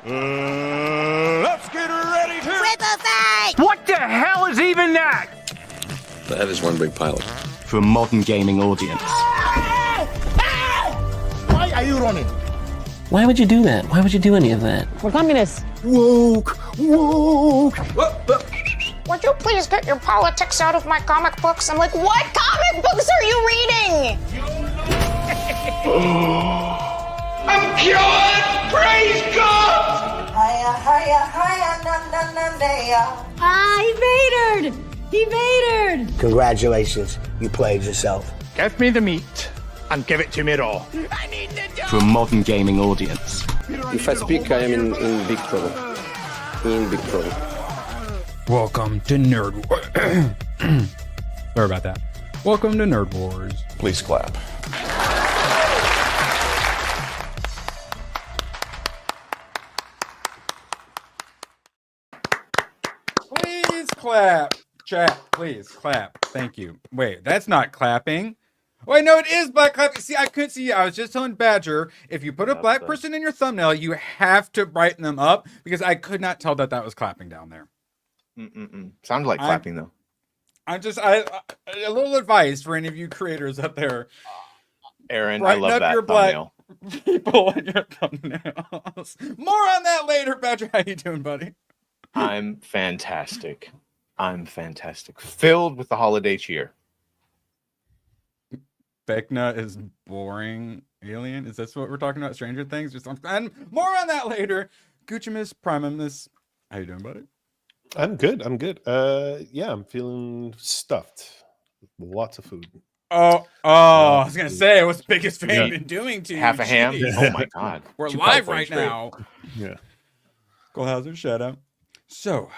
Let's get ready to... Triple fight! What the hell is even that? That is one big pilot. For a modern gaming audience. Why are you running? Why would you do that? Why would you do any of that? We're communists. Woke. Would you please get your politics out of my comic books? I'm like, what comic books are you reading? I'm cured! Praise God! He evaded! Congratulations, you played yourself. Give me the meat and give it to me raw. For a modern gaming audience. If I speak, I am in big trouble. In big trouble. Welcome to Nerd Wars. Sorry about that. Welcome to Nerd Wars. Please clap. Please clap. Chat, please clap. Thank you. Wait, that's not clapping. Wait, no, it is black clapping. See, I couldn't see. I was just telling Badger, if you put a black person in your thumbnail, you have to brighten them up because I could not tell that that was clapping down there. Sounded like clapping though. I'm just a little advice for any of you creators up there. Aaron, Brighten I love up that your thumbnail. People in your thumbnails. More on that later, Badger. How you doing, buddy? I'm fantastic. Filled with the holiday cheer. Vecna is boring alien. Is this what we're talking about? Stranger Things or something? And more on that later. Guccimus Primus. How you doing, buddy? I'm good. Yeah, I'm feeling stuffed. Lots of food. Oh, I was gonna say, what's the biggest fan been doing to you? Half a ham? Jeez. Oh my god. We're Two live California right straight. now. Yeah. Cole Hauser, shout out. So,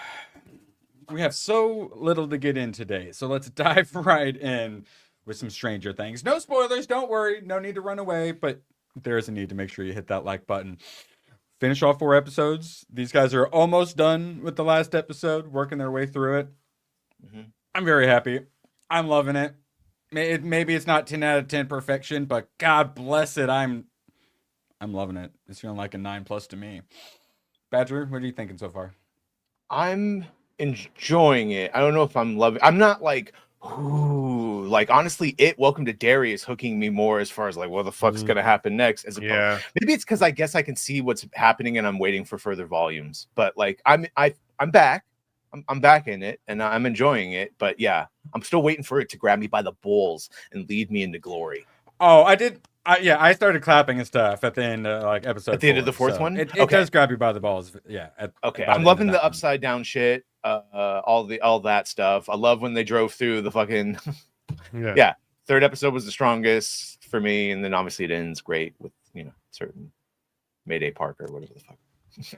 we have so little to get in today, so let's dive right in with some Stranger Things. No spoilers, don't worry. No need to run away, but there is a need to make sure you hit that like button. Finish all 4 episodes. These guys are almost done with the last episode, working their way through it. I'm very happy. I'm loving it. Maybe it's not 10 out of 10 perfection, but God bless it. I'm loving it. It's feeling like a 9+ to me. Badger, what are you thinking so far? I'm enjoying it. I don't know if I'm loving. I'm not like, ooh, like honestly, Welcome to Derry is hooking me more as far as like what the fuck's gonna happen next. Maybe it's because I guess I can see what's happening and I'm waiting for further volumes. But like I'm back. I'm back in it and I'm enjoying it. But yeah, I'm still waiting for it to grab me by the balls and lead me into glory. Oh, I did. I started clapping and stuff at the end, like episode. At the end of the 4th one, it does grab you by the balls. Yeah. I'm loving the upside down shit. All that stuff. I love when they drove through the fucking. Yeah. 3rd episode was the strongest for me, and then obviously it ends great with certain Mayday Park or whatever the fuck.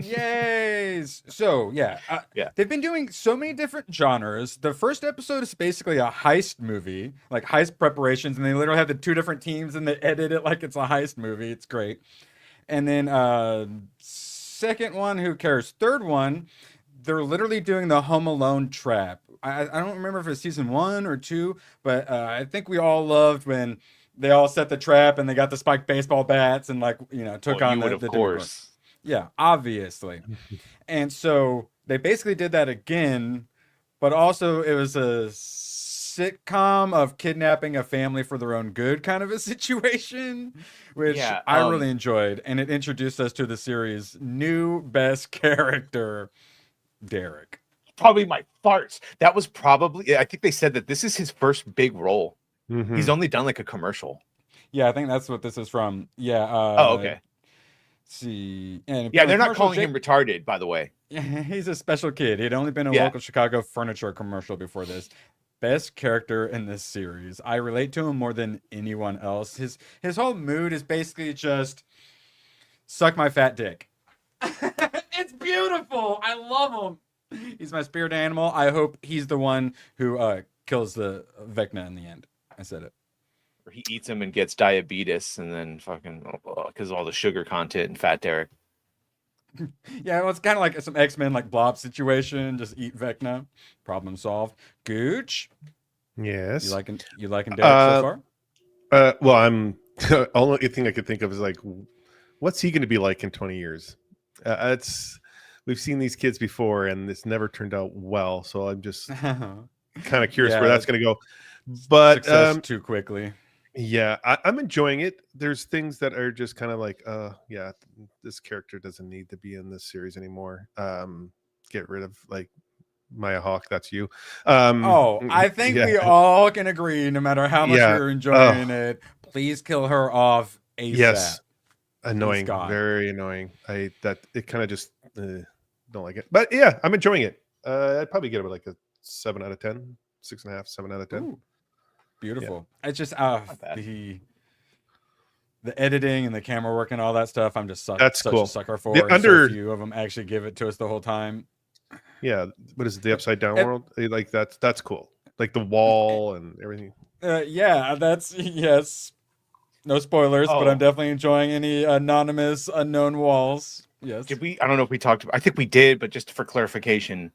Yay! So yeah, they've been doing so many different genres. The first episode is basically a heist movie, like heist preparations, and they literally have the 2 different teams and they edit it like it's a heist movie. It's great. And then second one, who cares? 3rd one, they're literally doing the Home Alone trap. I don't remember if it's season 1 or 2, but I think we all loved when they all set the trap and they got the spiked baseball bats and took on the of course. Yeah, obviously. And so they basically did that again, but also it was a sitcom of kidnapping a family for their own good kind of a situation, which I really enjoyed. And it introduced us to the series' new best character, Derek. Probably my farts. That was probably, I think they said that this is his first big role. He's only done like a commercial. Yeah, I think that's what this is from. Yeah. Okay. See, and they're not calling him retarded, by the way. Yeah, he's a special kid. He'd only been in a local Chicago furniture commercial before this. Best character in this series. I relate to him more than anyone else. His whole mood is basically just suck my fat dick. It's beautiful. I love him. He's my spirit animal. I hope he's the one who kills the Vecna in the end. I said it. He eats him and gets diabetes, and then fucking because of all the sugar content and Fat Derek. Yeah, well, it's kind of like some X-Men like Blob situation. Just eat Vecna. Problem solved. Gooch. Yes. You liking Derek so far? Well, only thing I could think of is like, what's he going to be like in 20 years? It's we've seen these kids before, and it's never turned out well. So I'm just kind of curious where that's going to go. But success too quickly. Yeah, I'm enjoying it. There's things that are just kind of like, yeah, this character doesn't need to be in this series anymore. Get rid of like Maya Hawke. That's you. I think we all can agree, no matter how much you're enjoying it, please kill her off ASAP. Yes, annoying, very annoying. It kind of just don't like it. But yeah, I'm enjoying it. I'd probably give it like a 7 out of 10, 6.5, 7 out of 10. Ooh. Beautiful. Yeah. It's just the editing and the camera work and all that stuff. I'm just such a sucker for. So few of them actually give it to us the whole time. Yeah, what is it? The Upside Down world? Like that's cool. Like the wall and everything. Yeah, that's yes. No spoilers, but I'm definitely enjoying any anonymous, unknown walls. Yes. Did we? I don't know if we talked about. I think we did, but just for clarification,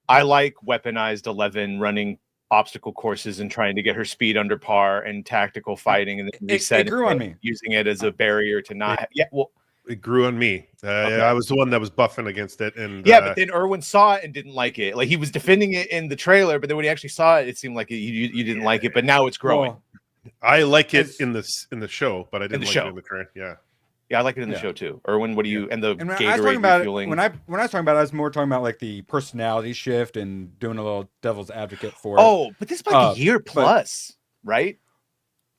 I like weaponized 11 running obstacle courses and trying to get her speed under par and tactical fighting, and then reset it grew on me, using it as a barrier to not. It grew on me. Okay. I was the one that was buffing against it, and but then Erwin saw it and didn't like it. Like he was defending it in the trailer, but then when he actually saw it, it seemed like you didn't like it. But now it's growing. Well, I like it in the show, but I didn't like it in the current. Yeah, I like it in the show too. Erwin, what do you and the and when Gatorade I was talking about refueling? When I was talking about it, I was more talking about like the personality shift and doing a little devil's advocate for it. Oh, but this is like a year plus, right?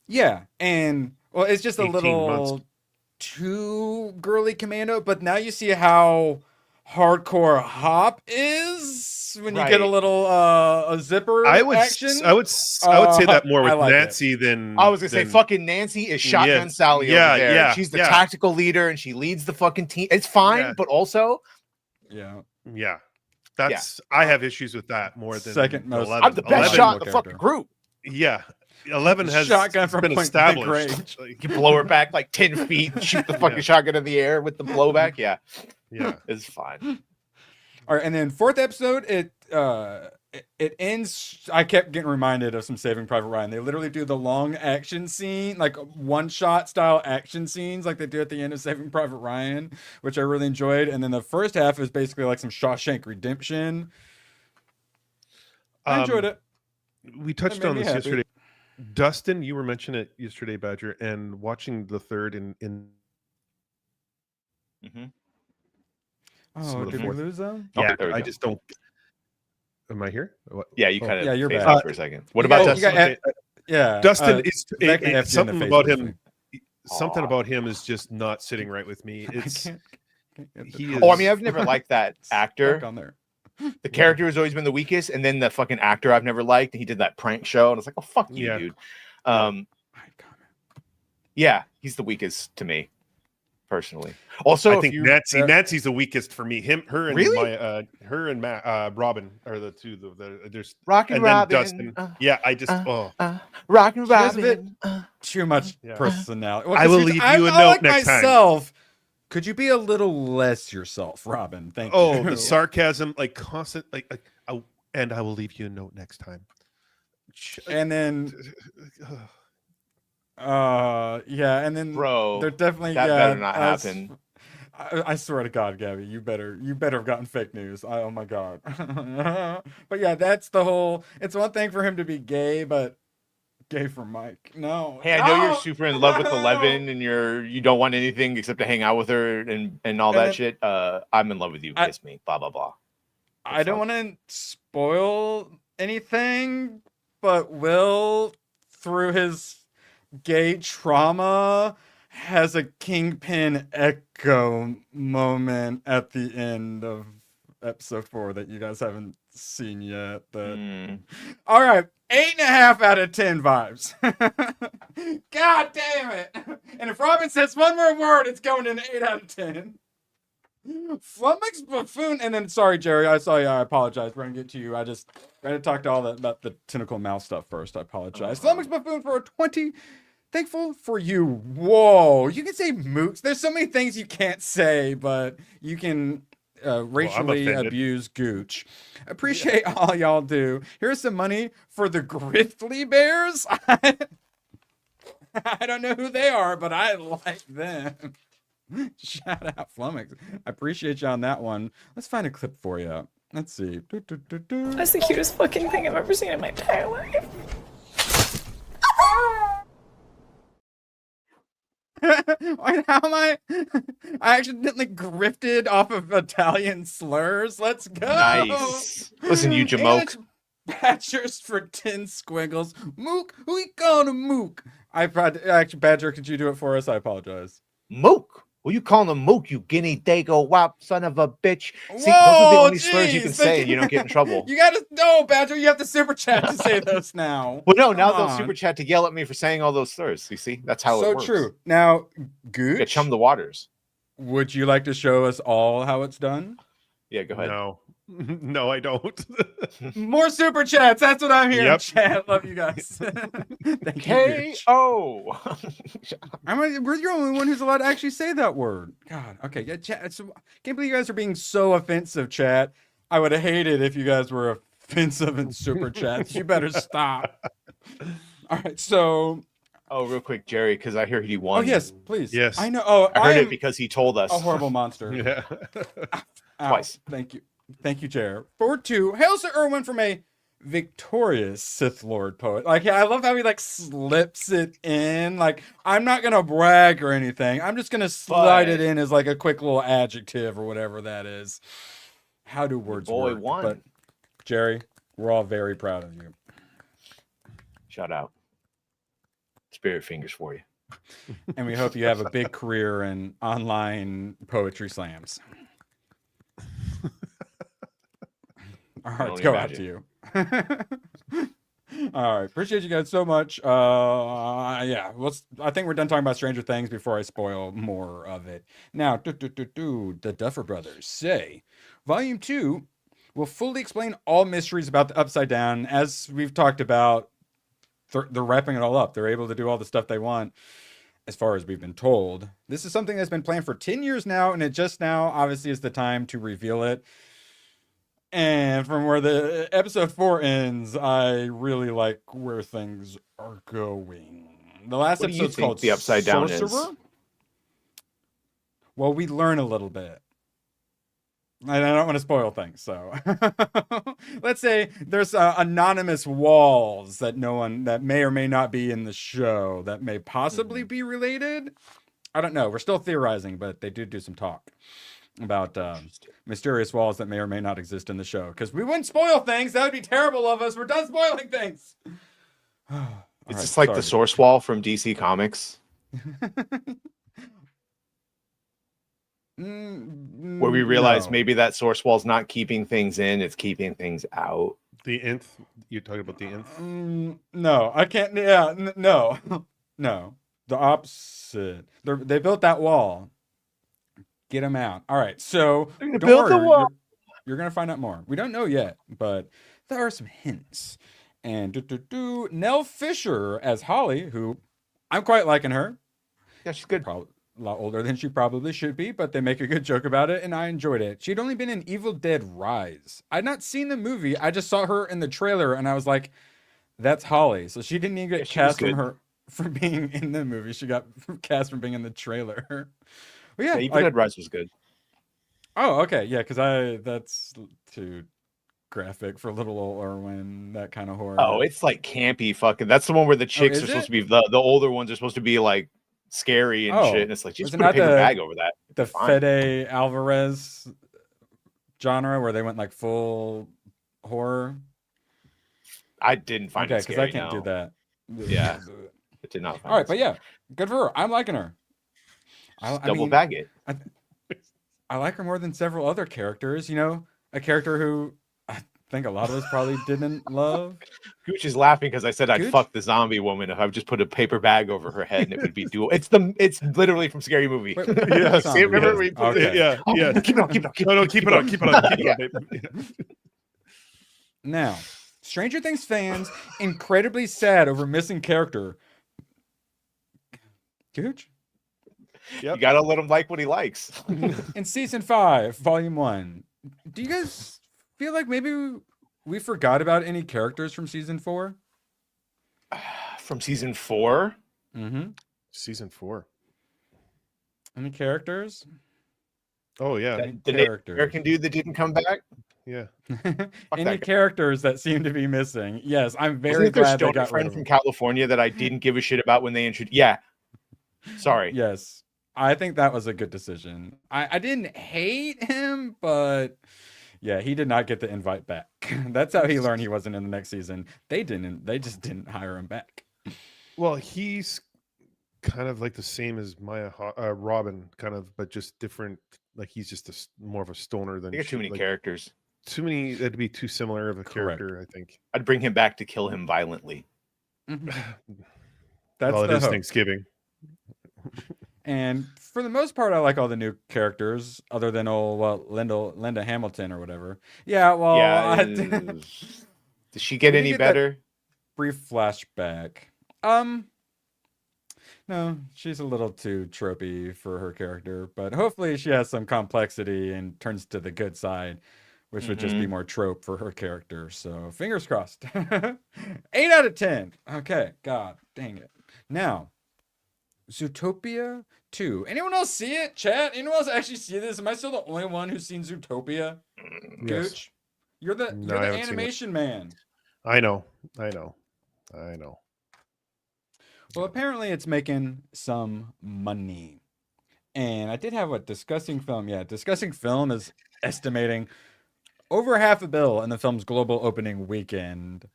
Yeah, and well, it's just a little months. Too girly commando, but now you see how hardcore Hop is when you get a little a zipper action. I would say that more with Nancy than I was gonna say fucking Nancy is Shotgun Sally over there. Yeah, she's the tactical leader and she leads the fucking team. It's fine, but also that's I have issues with that more than second most. 11. I'm the best shot in the fucking group. Yeah. 11 has shotgun from been established. You blow her back like 10 feet and shoot the fucking shotgun in the air with the blowback. Yeah. It's fine. All right, and then fourth episode, it ends. I kept getting reminded of some Saving Private Ryan. They literally do the long action scene, like one shot style action scenes, like they do at the end of Saving Private Ryan, which I really enjoyed. And then the first half is basically like some Shawshank Redemption. I enjoyed it. We touched on this yesterday. Dustin, you were mentioning it yesterday, Badger, and watching the third in Oh, did we lose them? Yeah, I just don't. Am I here? What? Yeah, you kind of you're back for a second. What about Dustin? Dustin is something about him. Something about him is just not sitting right with me. It's he is. I mean, I've never liked that actor. On there. The character has always been the weakest, and then the fucking actor I've never liked. He did that prank show, and I was like, "Oh fuck you, dude." Yeah, he's the weakest to me, personally. Also, I think Nancy's the weakest for me. Her and Robin are the two. There's Rock and Robin. Dustin. I just Rock and Robin. Too much personality. Well, I will leave you a note next time. Could you be a little less yourself, Robin? Thank you. Oh, the sarcasm, like constant, and I will leave you a note next time. And then, and then, bro, they're definitely that better not happen. I swear to God, Gabby, you better have gotten fake news. Oh my God. But yeah, that's the whole. It's one thing for him to be gay, but gay for Mike. No. Hey, I know you're super in love with 11 and you don't want anything except to hang out with her and all that shit. I'm in love with you. Kiss me. Blah blah blah. I don't want to spoil anything, but Will, through his gay trauma, has a Kingpin Echo moment at the end of episode 4 that you guys haven't seen yet. All right, 8.5 out of 10 vibes. God damn it! And if Robin says one more word, it's going to an 8 out of 10. Flummox Buffoon, and then sorry, Jerry, I saw you. I apologize. We're gonna get to you. I had to talk to all that about the tentacle mouse stuff first. I apologize. Flummox Buffoon for a 20. Thankful for you. Whoa, you can say mooks. There's so many things you can't say, but you can racially abuse Gooch. Appreciate all y'all do. Here's some money for the Grizzly Bears. I don't know who they are, but I like them. Shout out Flummox. I appreciate you on that one. Let's find a clip for you. Let's see. That's the cutest fucking thing I've ever seen in my entire life. Wait, how am I? I accidentally grifted off of Italian slurs. Let's go. Nice. Listen, you jamoke. Badgers for 10 squiggles. Mook, who you calling a mook? Actually, Badger, could you do it for us? I apologize. Mook. Who you calling a mook, you guinea dago wop son of a bitch? See, those Whoa, are the only slurs you can jeez. say and you don't get in trouble. You gotta know, Badger. You have to super chat to say those now. Well, no, now Come they'll on. super chat to yell at me for saying all those slurs. You see, that's how it So works. true. Now, Yeah, Gooch, chum the waters. would you like to show us all how it's done? Yeah, go ahead. No. No, I don't. More super chats. That's what I'm hearing. Yep. Chat. Love you guys. Thank you. Gooch. K.O. We're the only one who's allowed to actually say that word. God. Okay. Yeah. Chat. Can't believe you guys are being so offensive, chat. I would have hated if you guys were offensive in super chats. You better stop. All right. So. Oh, real quick, Jerry, because I hear he won. Oh yes, please. Yes. I know. Oh, I heard am it because he told us. a horrible monster. Yeah. Ow. Twice. Thank you. Thank you, Jer. Forward 2. Hails to Erwin from a victorious Sith Lord poet. Like, I love how he like slips it in. Like, I'm not gonna brag or anything. I'm just gonna slide it in as like a quick little adjective or whatever that is. How do words boy work? won. But Jerry, we're all very proud of you. Shout out. Spirit fingers for you. And we hope you have a big career in online poetry slams. Our hearts go out to you. All right, appreciate you guys so much. Yeah, I think we're done talking about Stranger Things before I spoil more of it. Now, the Duffer Brothers say, Volume 2 will fully explain all mysteries about the Upside Down. As we've talked about, they're wrapping it all up. They're able to do all the stuff they want, as far as we've been told. This is something that's been planned for 10 years now, and it just now obviously is the time to reveal it. And from where the episode 4 ends, I really like where things are going. The last What do you episode's think called the Upside Down is? Sorcerer. Well, we learn a little bit. I don't want to spoil things, so let's say there's anonymous walls that that may or may not be in the show that may possibly be related. I don't know. We're still theorizing, but they do some talk about mysterious walls that may or may not exist in the show, because we wouldn't spoil things. That would be terrible of us. We're done spoiling things. It's just like the source wall from DC Comics, where we realize maybe that source wall's not keeping things in, it's keeping things out. The nth. You're talking about the nth? No, I can't. Yeah, no, no. The opposite. They built that wall. Get them out. All right, so don't build the worry. wall. You're gonna find out more. We don't know yet, but there are some hints. And Nell Fisher as Holly, who I'm quite liking her. Yeah, she's good. Probably a lot older than she probably should be, but they make a good joke about it, and I enjoyed it. She'd only been in Evil Dead Rise. I'd not seen the movie. I just saw her in the trailer, and I was like, "That's Holly." So she didn't even get cast from being in the movie. She got cast from being in the trailer. Well, yeah, Evil Dead Rise was good. Oh, okay, yeah, because that's too graphic for little old Erwin, that kind of horror. Oh, it's like campy fucking. That's the one where the chicks are supposed to be the older ones are supposed to be like scary and shit. And it's like just put a paper bag over that. The Fede Alvarez genre where they went like full horror. I didn't find it scary. Because I can't do that. Yeah, it did not. All right, but yeah, good for her. I'm liking her. Double bag it. I like her more than several other characters. You know, a character who I think a lot of us probably didn't love. Gooch is laughing because I said I'd fuck the zombie woman if I would just put a paper bag over her head and it would be dual. It's literally from Scary Movie. Yes, remember we put it? Yeah, yeah. Keep it on. Keep it on. Now, Stranger Things fans incredibly sad over missing character. Gooch? Yep. You gotta let him like what he likes. In season 5, volume 1, do you guys feel like maybe we forgot about any characters from season 4? From season 4? Mm-hmm. Season 4. Any characters? Oh yeah, The Native American dude that didn't come back. yeah. Any characters that seem to be missing? Yes, I'm very Wasn't it their glad they stoner got rid friend of from him. California that I didn't give a shit about when they introduced. Yeah, sorry. Yes, I think that was a good decision. I didn't hate him, but yeah, he did not get the invite back. That's how he learned he wasn't in the next season. They didn't. They just didn't hire him back. Well, he's kind of like the same as Robin, kind of, but just different. Like he's just more of a stoner than. They got too many characters. Too many. That'd be too similar of a Correct. character, I think. I'd bring him back to kill him violently. That's well, it the is hope. Thanksgiving. And for the most part, I like all the new characters, other than Linda Hamilton or whatever. Yeah, well, Yeah. Does she get we any get that better? brief flashback. No, she's a little too tropey for her character, but hopefully she has some complexity and turns to the good side, which would just be more trope for her character. So fingers crossed. 8 out of 10. Okay, God dang it. Now, Zootopia 2. Anyone else see it? Chat? Anyone else actually see this? Am I still the only one who's seen Zootopia? Yes. Gooch? You're the I haven't seen it. animation man. I know. Well, apparently it's making some money. And I did have a Discussing Film. Yeah, Discussing Film is estimating over $500 million in the film's global opening weekend.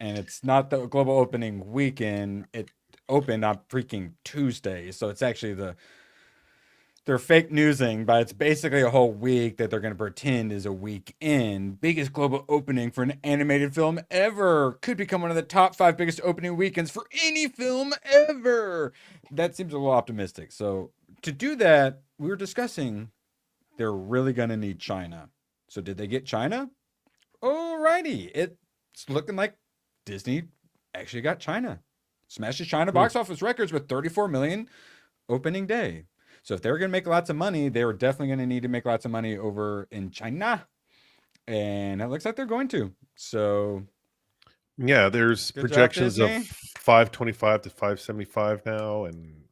And it's not the global opening weekend. It opened on freaking Tuesday. So it's actually they're fake newsing, but it's basically a whole week that they're going to pretend is a weekend. Biggest global opening for an animated film ever. Could become one of the top 5 biggest opening weekends for any film ever. That seems a little optimistic. So to do that, we were discussing they're really going to need China. So did they get China? Alrighty. It's looking like Disney actually got China. Smashes China box office records with 34 million opening day. So if they were going to make lots of money, they were definitely going to need to make lots of money over in China. And it looks like they're going to. So yeah, there's good job, projections of Disney. 525 to 575 now, and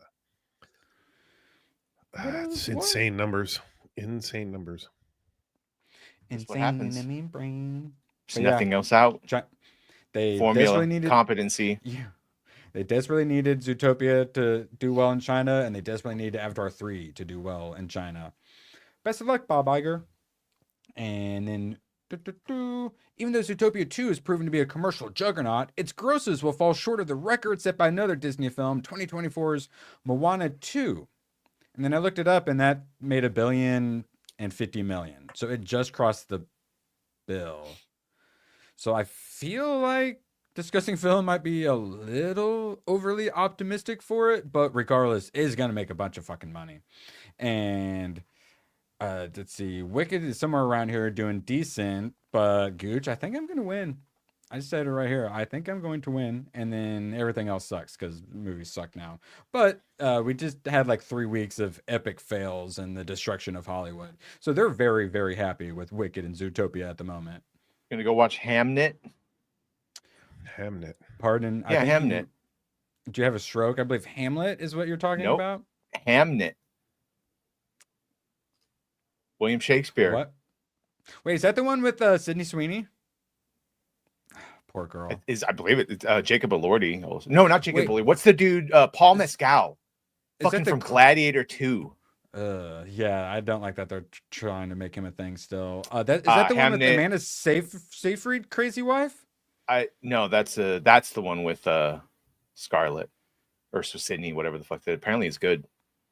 it's What? insane numbers. Insane numbers. That's what Insane happens. in the brain. There's But yeah, nothing else out. they Formula, desperately needed competency. Yeah. They desperately needed Zootopia to do well in China, and they desperately needed Avatar 3 to do well in China. Best of luck, Bob Iger. And then, even though Zootopia 2 has proven to be a commercial juggernaut, its grosses will fall short of the record set by another Disney film, 2024's Moana 2. And then I looked it up, and that made $1.05 billion. So it just crossed the bill. So I feel like Discussing Film might be a little overly optimistic for it, but regardless, is going to make a bunch of fucking money. And let's see, Wicked is somewhere around here doing decent, but Gooch, I think I'm going to win. I just said it right here. I think I'm going to win, and then everything else sucks because movies suck now. But we just had like 3 weeks of epic fails and the destruction of Hollywood. So they're very, very happy with Wicked and Zootopia at the moment. Gonna go watch Hamnet. Hamnet. Pardon? Yeah, Hamnet. Do you have a stroke? I believe Hamlet is what you're talking Nope. about. Hamnet. William Shakespeare. What? Wait, is that the one with Sydney Sweeney? Poor girl. I believe it's Jacob Elordi. Also. No, not Jacob Wait. Elordi. What's the dude? Paul Mescal. Is that Fucking the from Gladiator 2. Yeah, I don't like that they're trying to make him a thing still. Is that the one with Hamnet. Amanda Seyfried, crazy wife? No, that's the one with Scarlett or Sydney, whatever the fuck. That apparently is good.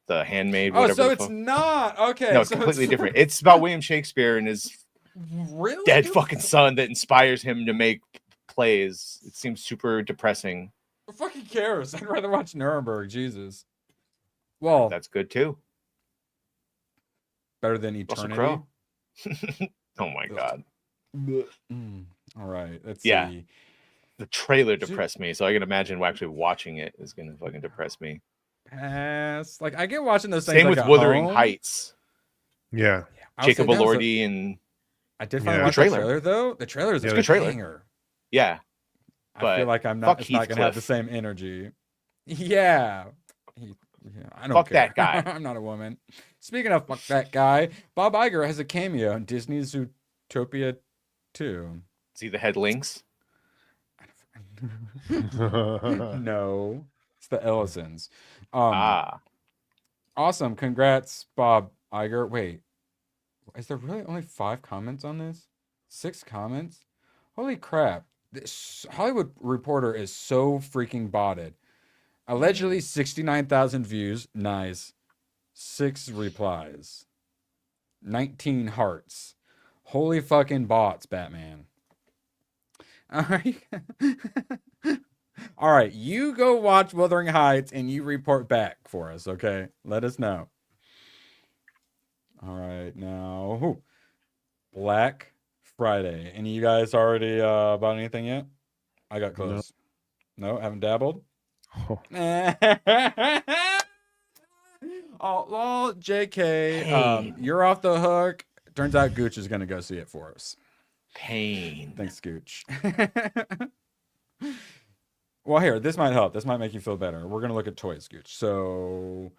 The Handmaid. Oh, Whatever so the it's fuck. not okay. No, it's so completely different. It's about William Shakespeare and his Really? dead Dude, fucking son that inspires him to make plays. It seems super depressing. Who fucking cares? I'd rather watch Nuremberg. Jesus. Well, That's good too. better than Russell Eternity. Crowe. Oh my god. All right. Let's Yeah. see. The trailer depressed me, so I can imagine actually watching it is gonna fucking depress me. Pass. Like I get watching those things. Same like, with at Wuthering home. Heights. Yeah. I would Jacob say that was Elordi and I did finally Yeah. watch Good the trailer. trailer though. The trailer is Yeah, a the good trailer. banger. yeah. I But feel like I'm not. fuck It's not gonna have the Heathcliff. same energy. Yeah. Yeah, I don't Fuck care. that guy. I'm not a woman. Speaking of fuck that guy, Bob Iger has a cameo in Disney's Zootopia 2. Is he the head Lynx? No, it's the Ellisons. Um, Ah, Awesome. Congrats, Bob Iger. Wait, is there really only 5 comments on this? 6 comments? Holy crap. This Hollywood Reporter is so freaking botted. Allegedly 69,000 views. Nice. 6 replies. 19 hearts. Holy fucking bots, Batman. All right. All right, you go watch Wuthering Heights and you report back for us, okay? Let us know. All right, now Black Friday. Any of you guys already bought anything yet? I got close. No, haven't dabbled. Oh. Oh, well, JK, you're off the hook. Turns out Gooch is gonna go see it for us. pain. Thanks, Gooch. Well, here, this might help. This might make you feel better. We're gonna look at toys, Gooch. So,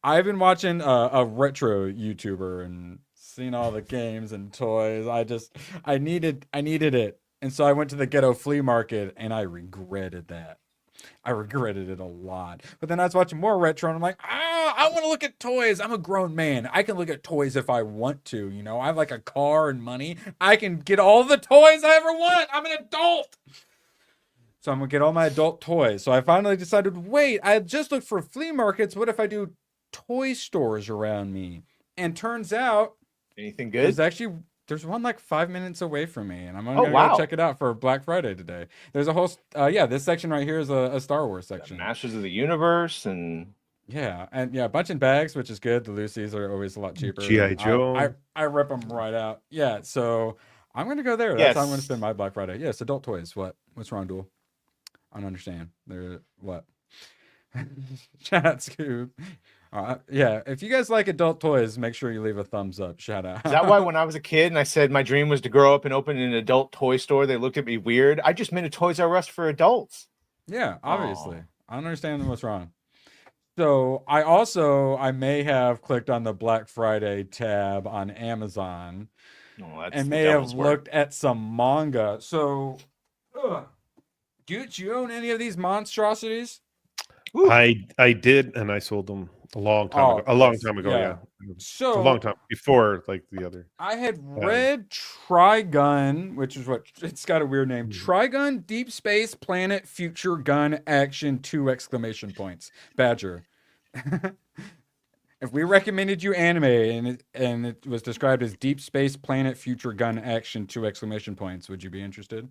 I've been watching a retro YouTuber and seeing all the games and toys. I needed it, and so I went to the ghetto flea market, and I regretted that. I regretted it a lot. But then I was watching more retro, and I'm like, I want to look at toys. I'm a grown man. I can look at toys if I want to. You know, I have like a car and money. I can get all the toys I ever want. I'm an adult. So I'm going to get all my adult toys. So I finally decided, wait, I just looked for flea markets. What if I do toy stores around me? And turns out, Anything good? there's one like 5 minutes away from me, and I'm gonna wow. go check it out for Black Friday today. There's a whole, this section right here is a Star Wars section. Masters of the Universe and a bunch in bags, which is good. The Lucy's are always a lot cheaper. G.I. Joe. I rip them right out. Yeah, so I'm gonna go there. That's how I'm gonna spend my Black Friday. Yes, adult toys. What's wrong, Duel? I don't understand. They're what? Shout out, Scoob. If you guys like adult toys, make sure you leave a thumbs up. Shout out. Is that why when I was a kid and I said my dream was to grow up and open an adult toy store, they looked at me weird? I just meant a Toys R Us for adults. Yeah, obviously. I don't understand what's wrong. So I may have clicked on the Black Friday tab on Amazon and may have looked at some manga. So, do you own any of these monstrosities? I did, and I sold them a long time ago. A long time ago, yeah. So a long time before, like the other. I had read Trigun, which is what it's got a weird name. Trigun Deep Space Planet Future Gun Action 2 exclamation points. Badger. If we recommended you anime and it was described as Deep Space Planet Future Gun Action 2 exclamation points, would you be interested?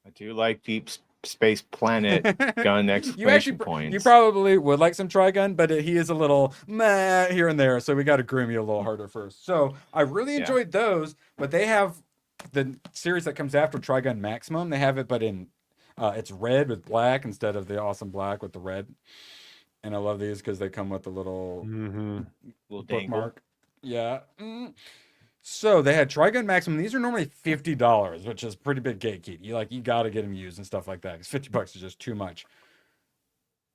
I do like Deep Space Planet gun exclamation points. You probably would like some Trigun, but he is a little meh here and there, so we got to groom you a little harder first. So I really enjoyed those, but they have the series that comes after Trigun Maximum. They have it, but in it's red with black instead of the awesome black with the red. And I love these because they come with a little little bookmark. Yeah. So they had Trigun Maximum. These are normally $50, which is pretty big gatekeep. You got to get them used and stuff like that. Because $50 is just too much.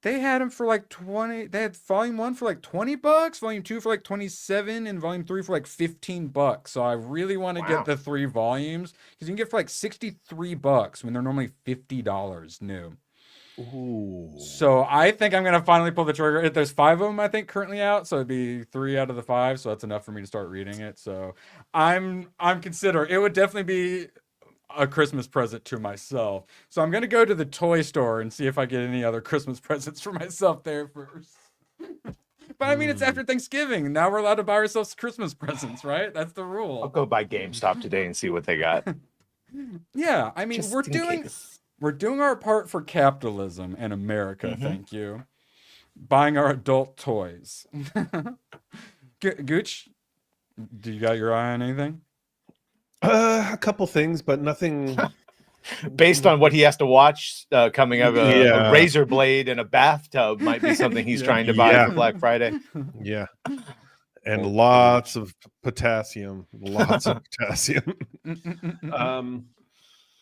They had them for like 20. They had Volume 1 for like $20, Volume 2 for like 27, and Volume 3 for like $15. So I really want to get the 3 volumes because you can get for like $63 when they're normally $50 new. Ooh. So I think I'm gonna finally pull the trigger. There's 5 of them I think currently out, so it'd be 3 out of the 5. So that's enough for me to start reading it. So I'm considering it would definitely be a Christmas present to myself. So I'm gonna go to the toy store and see if I get any other Christmas presents for myself there first. But I mean, it's after Thanksgiving. Now we're allowed to buy ourselves Christmas presents, right? That's the rule. I'll go by GameStop today and see what they got. Yeah, I mean, we're doing our part for capitalism and America, thank you. Buying our adult toys. Gooch, do you got your eye on anything? A couple things, but nothing. Based on what he has to watch coming up, a razor blade and a bathtub might be something he's trying to buy for Black Friday. Yeah. And lots of potassium.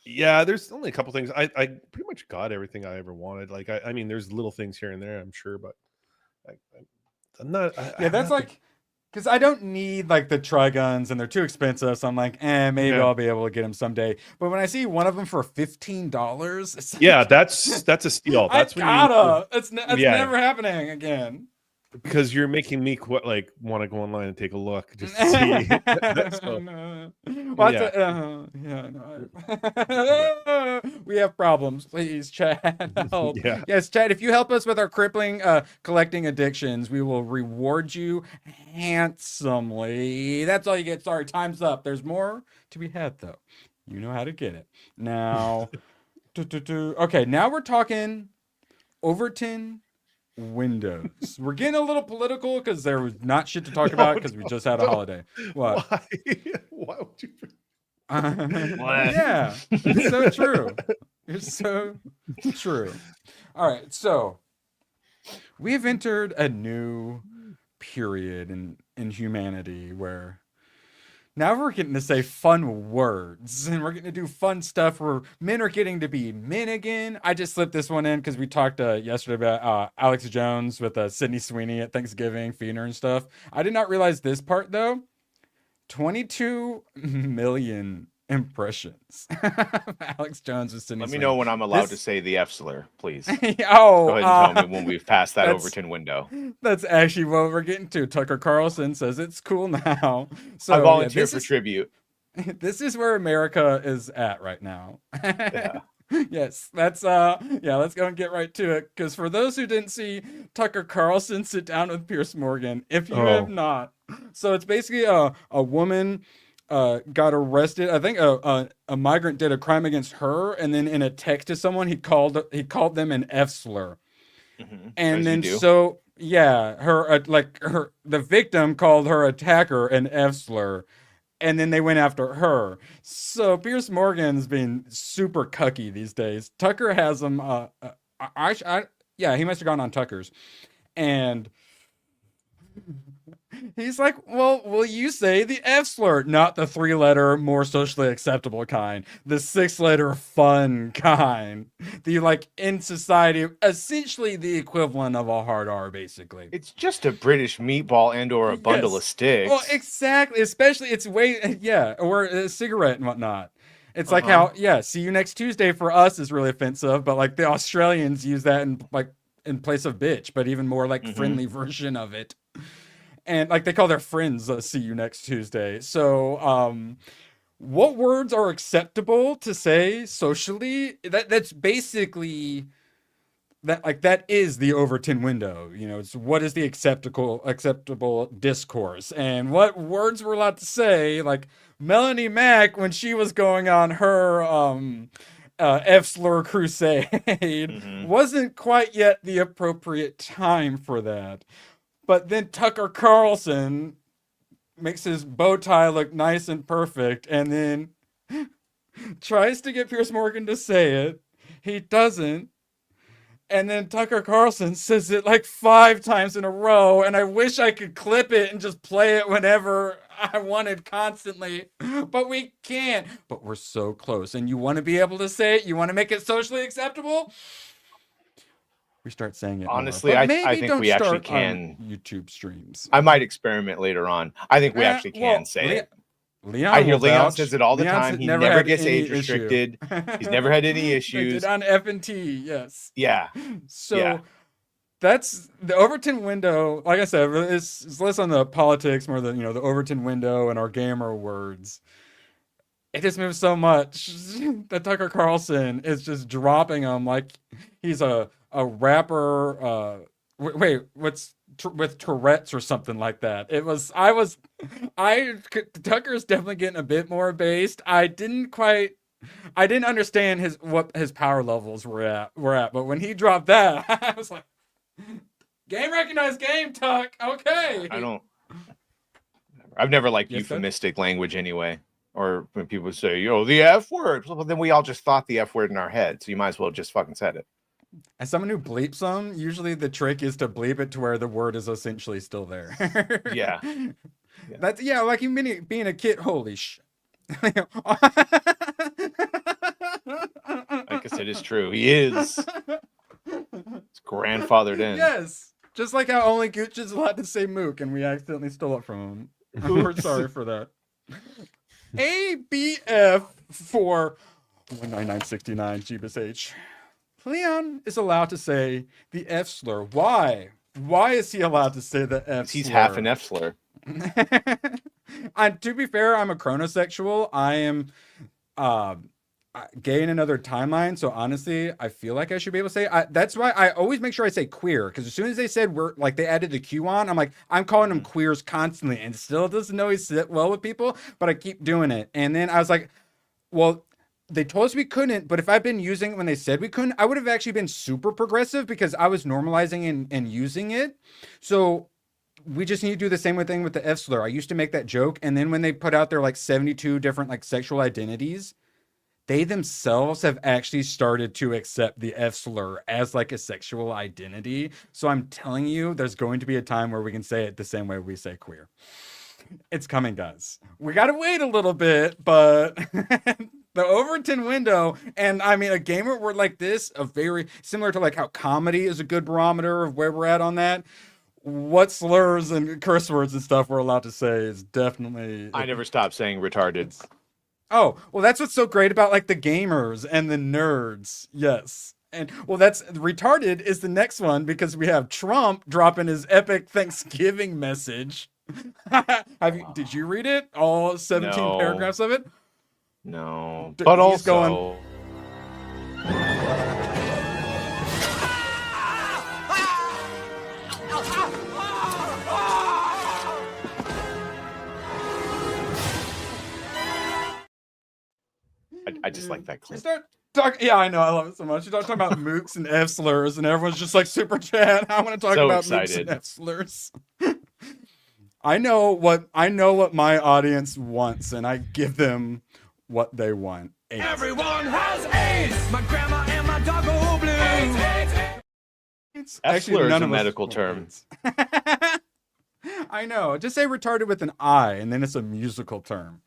Yeah, there's only a couple things. I pretty much got everything I ever wanted. Like I mean, there's little things here and there, I'm sure, but I'm not. Yeah, that's like, because I don't need like the Triguns and they're too expensive. So I'm like, maybe I'll be able to get them someday. But when I see one of them for $15, it's like, yeah, that's a steal. That's it's never happening again. Because you're making me want to go online and take a look just to see. We have problems. Please, Chad, help. Yeah. Yes, Chad, if you help us with our crippling collecting addictions, we will reward you handsomely. That's all you get. Sorry, time's up. There's more to be had, though. You know how to get it. Now, okay, now we're talking Overton windows. We're getting a little political because there was not shit to talk about because we just had a holiday. What? Why would you? Yeah, it's so true. It's so true. All right, so we have entered a new period in humanity where now we're getting to say fun words and we're getting to do fun stuff where men are getting to be men again. I just slipped this one in because we talked yesterday about Alex Jones with Sydney Sweeney at Thanksgiving, feeding her and stuff. I did not realize this part though. 22 million impressions. Alex Jones with Sydney Let me Sweeney. know when I'm allowed to say the F slur, please. Go ahead Oh, and tell me when we've passed that Overton window. That's actually what we're getting to. Tucker Carlson says it's cool now. So I volunteer for tribute. This is where America is at right now. Yeah. Yes, let's go and get right to it. Because for those who didn't see Tucker Carlson sit down with Piers Morgan, if you have not, so it's basically a woman got arrested. I think a migrant did a crime against her, and then in a text to someone, he called them an F slur, and then so yeah, the victim called her attacker an F slur. And then they went after her. So Piers Morgan's being super cucky these days. Tucker has him. He must have gone on Tucker's, and he's like, "Well, will you say the F slur, not the 3-letter, more socially acceptable kind, the 6-letter fun kind, the in society, essentially the equivalent of a hard R, basically." It's just a British meatball and or a bundle of sticks. Well, exactly. Especially it's or a cigarette and whatnot. It's like how see you next Tuesday for us is really offensive, but the Australians use that in place of bitch, but even more friendly version of it. And they call their friends see you next Tuesday. So what words are acceptable to say socially? That's basically that is the Overton window. It's what is the acceptable discourse, and what words we're allowed to say. Like Melanie Mack when she was going on her F slur crusade wasn't quite yet the appropriate time for that. But then Tucker Carlson makes his bow tie look nice and perfect, and then tries to get Piers Morgan to say it. He doesn't. And then Tucker Carlson says it 5 times in a row, and I wish I could clip it and just play it whenever I wanted constantly, but we can't. But we're so close, and you want to be able to say it? You want to make it socially acceptable? We start saying it. Honestly, I think we actually can. YouTube streams. I might experiment later on. I think we actually can say it. Leon, I hear Leon says it all the time. He never gets age restricted. He's never had any issues. They did on FNT, yes. Yeah. So that's the Overton window. Like I said, it's less on the politics, more the the Overton window and our gamer words. It just moves so much that Tucker Carlson is just dropping them like he's a rapper. Wait, what's with Tourette's or something like that? Tucker's definitely getting a bit more based. I didn't understand what his power levels were at, but when he dropped that, I was like, game recognized game, Tuck. Okay. I've never liked euphemistic language anyway. Or when people say, the F word, well, then we all just thought the F word in our head. So you might as well just fucking said it. As someone who bleeps them, usually the trick is to bleep it to where the word is essentially still there. Yeah. That's like you being a kid. Holy shit. I guess it is true. He is. It's grandfathered in. Yes. Just like how only Gooch is allowed to say mook, and we accidentally stole it from him. We're sorry for that. ABF for 19969 Jeebus H. Leon is allowed to say the F slur. Why? Why is he allowed to say the F slur? He's half an F slur. To be fair, I'm a chronosexual. I am gay in another timeline, so honestly, I feel like I should be able to say. That's why I always make sure I say queer, because as soon as they said we're like they added the Q on, I'm like I'm calling them queers constantly, and it still doesn't always sit well with people, but I keep doing it. And then I was like, well, they told us we couldn't, but if I've been using it when they said we couldn't, I would have actually been super progressive because I was normalizing and using it. So we just need to do the same thing with the F slur. I used to make that joke, and then when they put out their like 72 different like sexual identities, they themselves have actually started to accept the F slur as like a sexual identity. So I'm telling you, there's going to be a time where we can say it the same way we say queer. It's coming, guys. We got to wait a little bit, but the Overton window, and I mean, a gamer word like this, a very similar to like how comedy is a good barometer of where we're at on that. What slurs and curse words and stuff we're allowed to say is definitely. I never stopped saying retarded. Oh, well, that's what's so great about like the gamers and the nerds. Yes. And well, that's retarded is the next one because we have Trump dropping his epic Thanksgiving message. Did you read it? All 17 paragraphs of it? No. But also I just like that clip. Yeah, I know. I love it so much. You start talking about mooks and F slurs, and everyone's just like super chat. I want to talk about mooks and F slurs. I know what my audience wants, and I give them what they want. AIDS. Everyone has AIDS. My grandma and my dog go blue. It's F actually slur is none a of us medical want term. AIDS. I know. Just say retarded with an I, and then it's a musical term.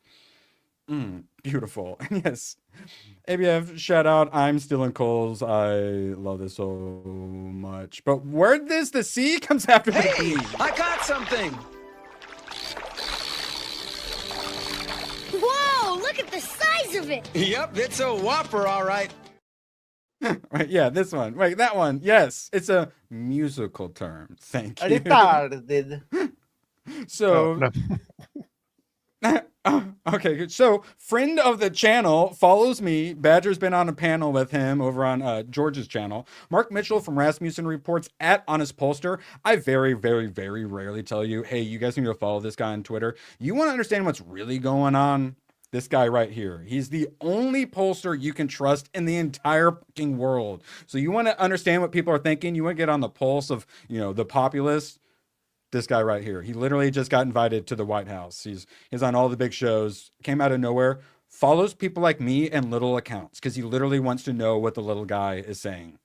Beautiful. Yes. ABF, shout out. I'm stealing coals. I love this so much. But where this the C comes after the B. I got something. Whoa, look at the size of it. Yep, it's a whopper, all right. Right, yeah, this one. Wait, that one. Yes, it's a musical term. Thank you. Retarded. So, okay, good. So, friend of the channel follows me. Badger's been on a panel with him over on George's channel. Mark Mitchell from Rasmussen reports at Honest Pollster. I very, very, very rarely tell you, hey, you guys need to follow this guy on Twitter. You want to understand what's really going on? This guy right here. He's the only pollster you can trust in the entire fucking world. So you want to understand what people are thinking? You want to get on the pulse of, the populace? This guy right here. He literally just got invited to the White House. He's on all the big shows, came out of nowhere, follows people like me and little accounts because he literally wants to know what the little guy is saying.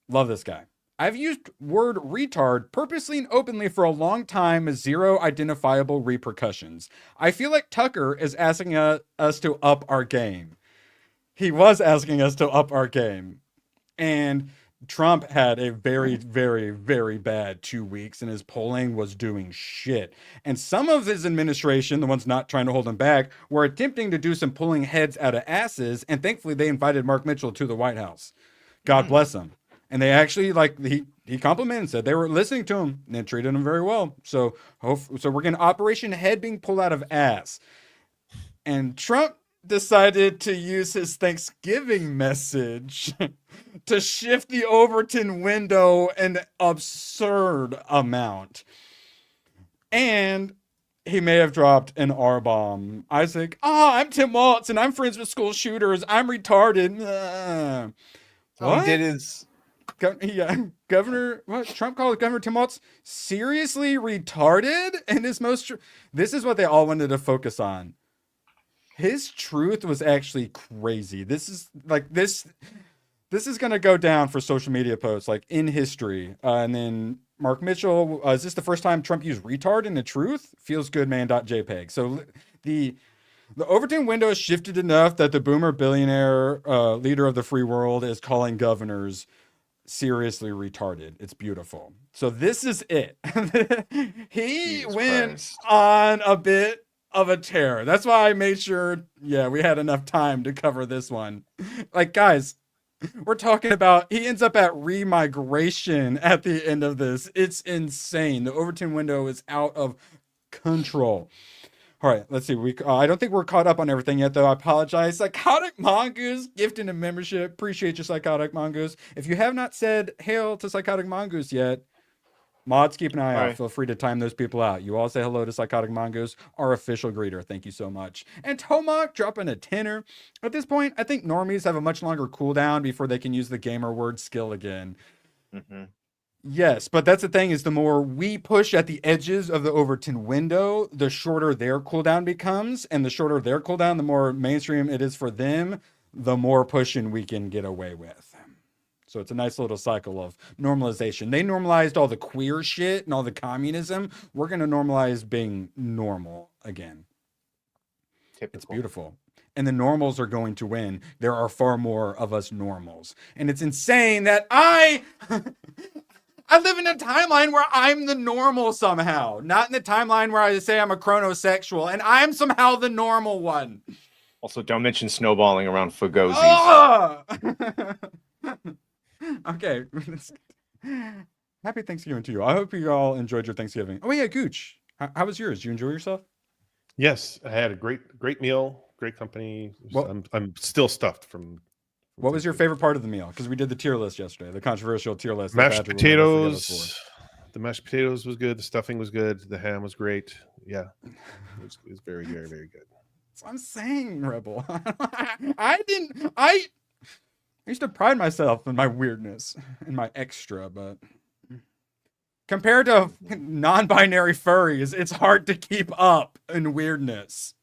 Love this guy. I've used word retard purposely and openly for a long time with zero identifiable repercussions. I feel like Tucker is asking us to up our game. He was asking us to up our game. And Trump had a very, very, very bad 2 weeks, and his polling was doing shit. And some of his administration, the ones not trying to hold him back, were attempting to do some pulling heads out of asses, and thankfully they invited Mark Mitchell to the White House. God bless him. And they actually, he complimented and said they were listening to him and treated him very well. So we're getting Operation Head being pulled out of ass. And Trump decided to use his Thanksgiving message to shift the Overton window an absurd amount. And he may have dropped an R-bomb. Isaac, I'm Tim Waltz and I'm friends with school shooters. I'm retarded. What? He did his... Governor, Trump called Governor Tim Waltz seriously retarded? And his this is what they all wanted to focus on. His truth was actually crazy. This is going to go down for social media posts like in history. And then Mark Mitchell, is this the first time Trump used retard in the truth? Feels good man.jpg. So the Overton window has shifted enough that the boomer billionaire leader of the free world is calling governors seriously retarded. It's beautiful. So this is it. He Jesus went Christ. on a bit of a tear. That's why I made sure, we had enough time to cover this one. Like, guys, we're talking about, he ends up at remigration at the end of this. It's insane. The Overton window is out of control. All right, let's see. I don't think we're caught up on everything yet, though. I apologize. Psychotic Mongoose gifting a membership. Appreciate you, Psychotic Mongoose. If you have not said hail to Psychotic Mongoose yet, mods, keep an eye out. Right. Feel free to time those people out. You all say hello to Psychotic Mongoose, our official greeter. Thank you so much. And Tomok dropping a tenner. At this point, I think normies have a much longer cooldown before they can use the gamer word skill again. Mm-hmm. Yes, but that's the thing, is the more we push at the edges of the Overton window, the shorter their cooldown becomes, and the shorter their cooldown, the more mainstream it is for them, the more pushing we can get away with. So it's a nice little cycle of normalization. They normalized all the queer shit and all the communism. We're going to normalize being normal again. Typical. It's beautiful. And the normals are going to win. There are far more of us normals. And it's insane that I live in a timeline where I'm the normal somehow. Not in the timeline where I say I'm a chronosexual and I'm somehow the normal one. Also, don't mention snowballing around Fugosies. Ah! Okay. Happy Thanksgiving to you. I hope you all enjoyed your Thanksgiving. Oh, yeah, Gooch. How was yours? Did you enjoy yourself? Yes, I had a great meal, great company. Well, I'm still stuffed from. What was your favorite part of the meal? Because we did the tier list yesterday, the controversial tier list. that Mashed Patrick will never forgive us potatoes. The mashed potatoes was good. The stuffing was good. The ham was great. Yeah, it was very, very, very good. That's what I'm saying, Rebel. I used to pride myself in my weirdness and my extra, but compared to non-binary furries, it's hard to keep up in weirdness.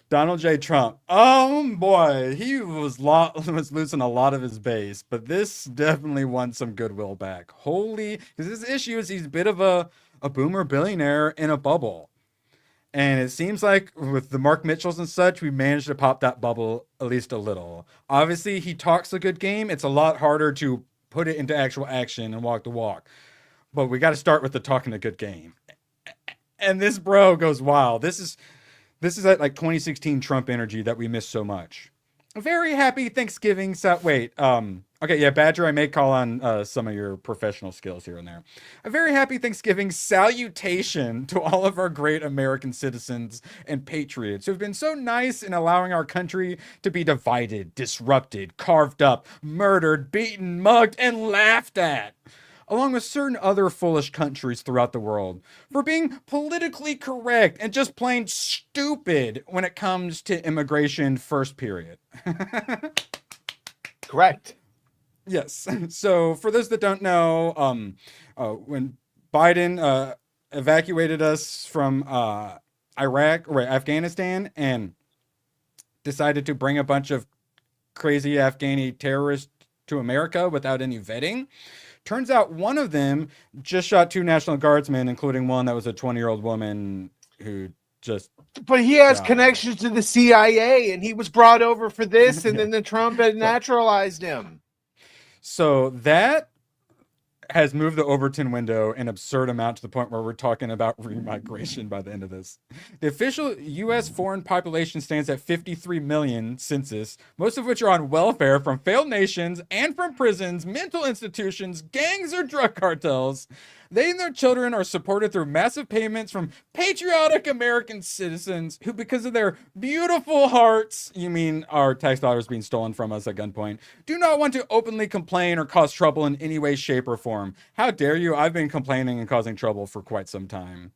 Donald J. Trump. Oh boy, he was losing a lot of his base, but this definitely won some goodwill back. Holy, because his issue is he's a bit of a boomer billionaire in a bubble. And it seems like with the Mark Mitchells and such, we managed to pop that bubble at least a little. Obviously, he talks a good game. It's a lot harder to put it into actual action and walk the walk. But we got to start with the talking a good game. And this bro goes wild. This is that like 2016 Trump energy that we missed so much. A very happy Thanksgiving. Okay, yeah, Badger, I may call on some of your professional skills here and there. A very happy Thanksgiving salutation to all of our great American citizens and patriots who have been so nice in allowing our country to be divided, disrupted, carved up, murdered, beaten, mugged, and laughed at, along with certain other foolish countries throughout the world, for being politically correct and just plain stupid when it comes to immigration first period. Correct. Yes. So for those that don't know, when Biden evacuated us from Afghanistan and decided to bring a bunch of crazy Afghani terrorists to America without any vetting, turns out one of them just shot 2 National Guardsmen, including one that was a 20-year-old woman who just... But he has connections to the CIA, and he was brought over for this, and then the Trump had naturalized him. So that has moved the Overton window an absurd amount to the point where we're talking about remigration by the end of this. The official U.S. foreign population stands at 53 million census, most of which are on welfare from failed nations and from prisons, mental institutions, gangs, or drug cartels. They and their children are supported through massive payments from patriotic American citizens who, because of their beautiful hearts, you mean our tax dollars being stolen from us at gunpoint, do not want to openly complain or cause trouble in any way, shape, or form. How dare you? I've been complaining and causing trouble for quite some time.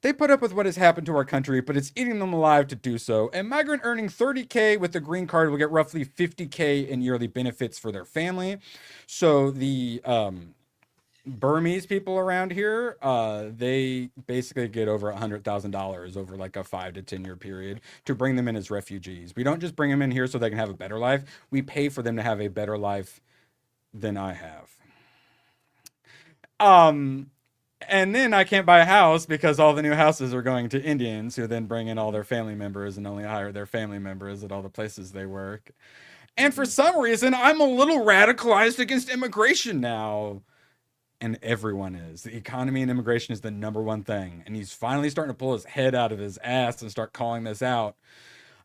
They put up with what has happened to our country, but it's eating them alive to do so. A migrant earning $30K with the green card will get roughly $50K in yearly benefits for their family. So the Burmese people around here, they basically get over $100,000 over like a 5 to 10 year period to bring them in as refugees. We don't just bring them in here so they can have a better life. We pay for them to have a better life than I have. And then I can't buy a house because all the new houses are going to Indians who then bring in all their family members and only hire their family members at all the places they work. And for some reason, I'm a little radicalized against immigration now. And everyone is. The economy and immigration is the number one thing. And he's finally starting to pull his head out of his ass and start calling this out.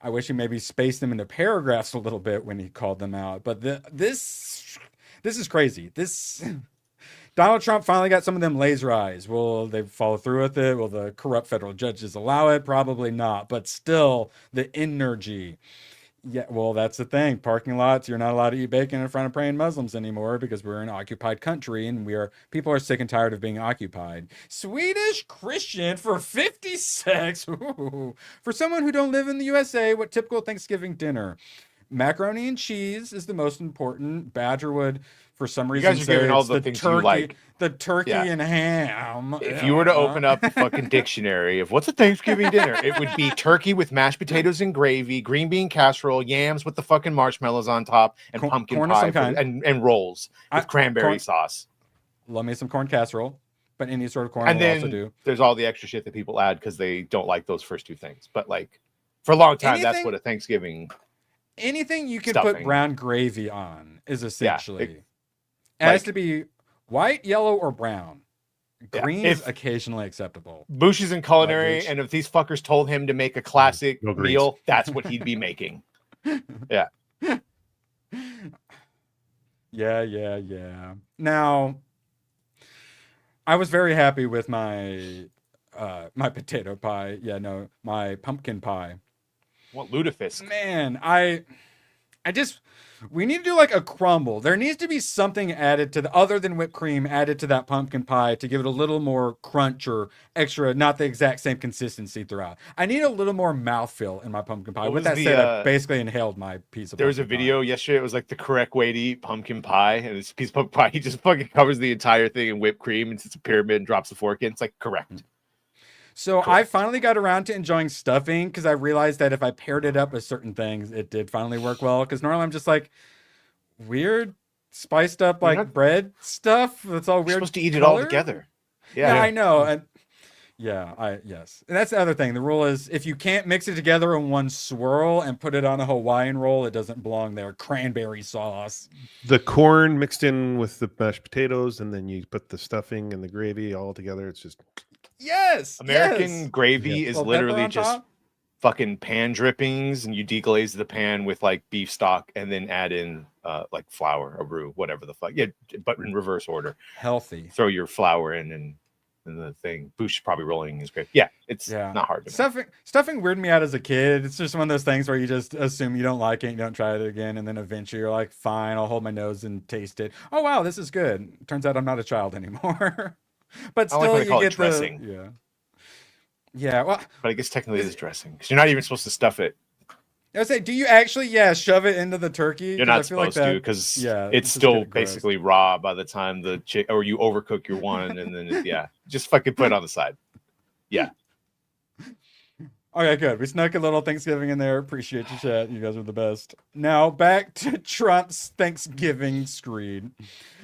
I wish he maybe spaced them into paragraphs a little bit when he called them out. But this is crazy. Donald Trump finally got some of them laser eyes. Will they follow through with it? Will the corrupt federal judges allow it? Probably not. But still, the energy. Yeah, well, that's the thing. Parking lots, you're not allowed to eat bacon in front of praying Muslims anymore because we're an occupied country and people are sick and tired of being occupied. Swedish Christian for 56. Ooh. For someone who don't live in the USA, what typical Thanksgiving dinner? Macaroni and cheese is the most important. Badger would, for some reason, You guys are giving all the things turkey, you like. The turkey and ham. If you were to open up the fucking dictionary of what's a Thanksgiving dinner, it would be turkey with mashed potatoes and gravy, green bean casserole, yams with the fucking marshmallows on top, and pumpkin corn of pie some kind. and rolls with cranberry sauce. Love me some corn casserole, but any sort of corn And will then also do. there's all the extra shit that people add because they don't like those first two things. But like for a long time, that's what a Thanksgiving. Anything you could stuffing. put brown gravy on is essentially. it has to be white, yellow, or brown. Green is occasionally acceptable. Bush is in culinary, Like and if these fuckers told him to make a classic No greens. meal, that's what he'd be making. Yeah. Yeah. Now, I was very happy with my my potato pie. Yeah, no, my pumpkin pie. What lutefisk? Man, we need to do like a crumble. There needs to be something added to other than whipped cream added to that pumpkin pie to give it a little more crunch or extra, not the exact same consistency throughout. I need a little more mouthfeel in my pumpkin pie. With that said, I basically inhaled my piece of There was a video yesterday. It was like the correct way to eat pumpkin pie. And it's a piece of pumpkin pie. He just fucking covers the entire thing in whipped cream and it's a pyramid and drops the fork in. It's like correct. So I finally got around to enjoying stuffing because I realized that if I paired it up with certain things, it did finally work well. Because normally I'm just like weird, spiced up like bread stuff. That's all weird. You're supposed to eat it all together. Yeah, I know. And yes. And that's the other thing. The rule is if you can't mix it together in one swirl and put it on a Hawaiian roll, it doesn't belong there. Cranberry sauce. The corn mixed in with the mashed potatoes, and then you put the stuffing and the gravy all together. It's just American gravy is Little literally pepper on just top? fucking pan drippings, and you deglaze the pan with like beef stock and then add in like flour or roux, whatever the fuck. Yeah, but in reverse order. Healthy. Throw your flour in and the thing. Bush is probably rolling his gravy. Yeah, it's not hard to make. Stuffing weirded me out as a kid. It's just one of those things where you just assume you don't like it, you don't try it again, and then eventually you're like, fine, I'll hold my nose and taste it. Oh wow, this is good. Turns out I'm not a child anymore. But still, you get dressing. Yeah. Well, but I guess technically it's dressing because you're not even supposed to stuff it. I would say, do you actually, shove it into the turkey? You're not supposed to because it's still basically raw by the time the or you overcook your one and then just fucking put it on the side. Yeah. Okay, good. We snuck a little Thanksgiving in there. Appreciate you, chat. You guys are the best. Now back to Trump's Thanksgiving screed.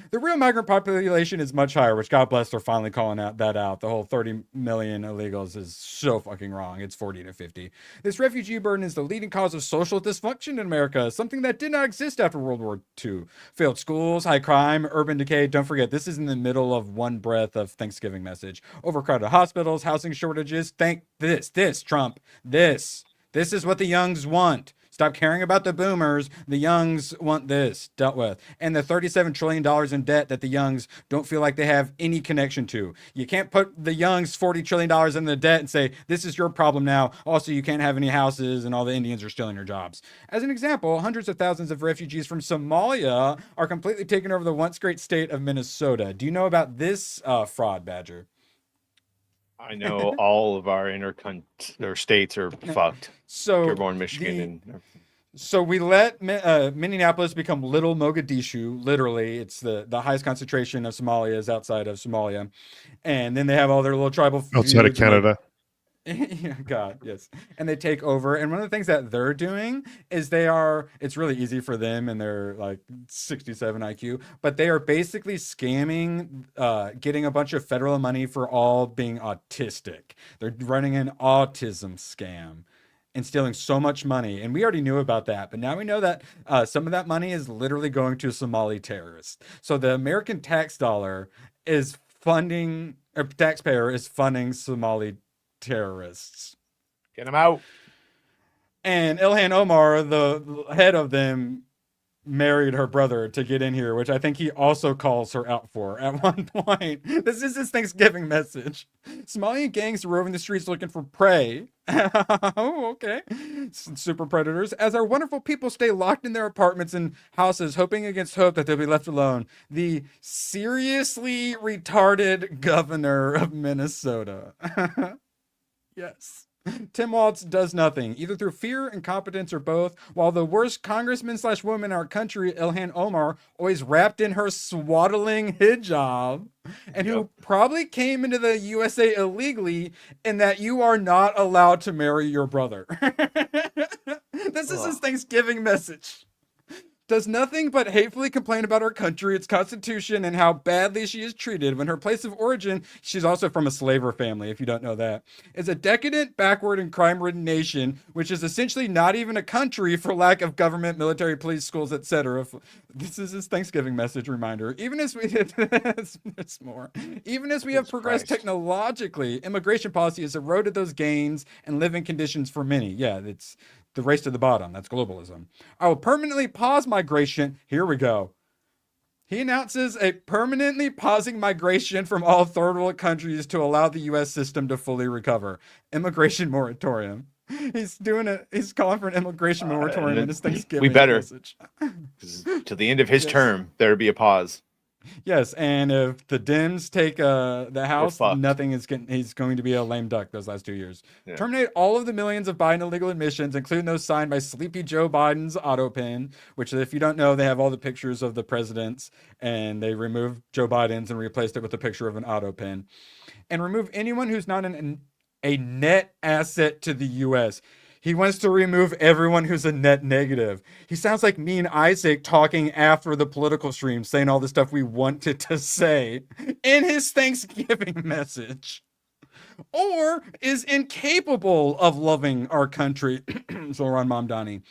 The real migrant population is much higher, which God bless they're finally calling that out. The whole 30 million illegals is so fucking wrong. It's 40 to 50. This refugee burden is the leading cause of social dysfunction in America, something that did not exist after World War II. Failed schools, high crime, urban decay. Don't forget, this is in the middle of one breath of Thanksgiving message. Overcrowded hospitals, housing shortages. This, Trump, this is what the youngs want. Stop caring about the boomers. The youngs want this dealt with. And the $37 trillion in debt that the youngs don't feel like they have any connection to. You can't put the youngs $40 trillion in the debt and say, this is your problem now. Also, you can't have any houses and all the Indians are stealing your jobs. As an example, hundreds of thousands of refugees from Somalia are completely taking over the once great state of Minnesota. Do you know about this fraud, Badger? I know all of our states are fucked. So Dearborn, Michigan, and everything. So we let Minneapolis become Little Mogadishu. Literally, it's the highest concentration of Somalia is outside of Somalia, and then they have all their little tribal outside of Canada. Yeah, God, yes. And they take over. And one of the things that they're doing is it's really easy for them and they're like 67 IQ, but they are basically scamming, getting a bunch of federal money for all being autistic. They're running an autism scam. and stealing so much money. And we already knew about that, but now we know that some of that money is literally going to Somali terrorists. So the American tax dollar is funding, or taxpayer is funding Somali terrorists. Get them out. And Ilhan Omar, the head of them, married her brother to get in here, which I think he also calls her out for at one point. This is his Thanksgiving message. Somalian gangs are roving the streets looking for prey. Oh, okay. Super predators. As our wonderful people stay locked in their apartments and houses, hoping against hope that they'll be left alone. The seriously retarded governor of Minnesota. Yes. Tim Walz does nothing, either through fear, incompetence, or both, while the worst congressman/woman in our country, Ilhan Omar, always wrapped in her swaddling hijab, and who probably came into the USA illegally, in that you are not allowed to marry your brother. This is his Thanksgiving message. Does nothing but hatefully complain about our country, its constitution, and how badly she is treated when her place of origin, she's also from a slaver family, if you don't know that, is a decadent, backward, and crime-ridden nation, which is essentially not even a country for lack of government, military, police, schools, etc. This is his Thanksgiving message reminder. Even as we there's more. Even as we have progressed technologically, immigration policy has eroded those gains and living conditions for many. Yeah, it's the race to the bottom. That's globalism. I will permanently pause migration. Here we go. He announces a permanently pausing migration from all third world countries to allow the U.S. system to fully recover. Immigration moratorium. He's doing it. He's calling for an immigration moratorium in his Thanksgiving message. To the end of his term, there be a pause. Yes, and if the Dems take the House, nothing is getting. He's going to be a lame duck those last 2 years. Yeah. Terminate all of the millions of Biden illegal admissions, including those signed by Sleepy Joe Biden's auto pen. Which, if you don't know, they have all the pictures of the presidents, and they removed Joe Biden's and replaced it with a picture of an auto pen, and remove anyone who's not a net asset to the U.S. He wants to remove everyone who's a net negative. He sounds like me and Isaac talking after the political stream, saying all the stuff we wanted to say in his Thanksgiving message. Or is incapable of loving our country, Zoran Mamdani.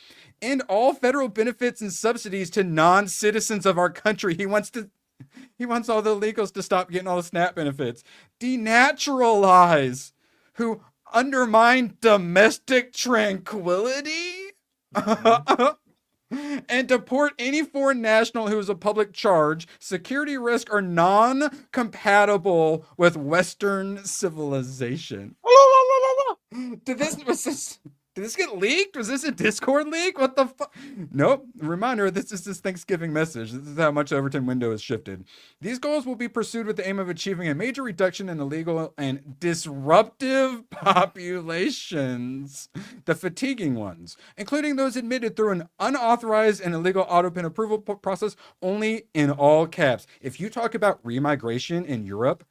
And all federal benefits and subsidies to non-citizens of our country. He wants all the illegals to stop getting all the SNAP benefits. Denaturalize who undermine domestic tranquility and deport any foreign national who is a public charge, security risk, or non-compatible with Western civilization. Did this get leaked? Was this a Discord leak? What the fuck? Nope. Reminder, this is this Thanksgiving message. This is how much Overton window has shifted. These goals will be pursued with the aim of achieving a major reduction in illegal and disruptive populations, the fatiguing ones, including those admitted through an unauthorized and illegal auto pen approval process, only in all caps. If you talk about remigration in Europe,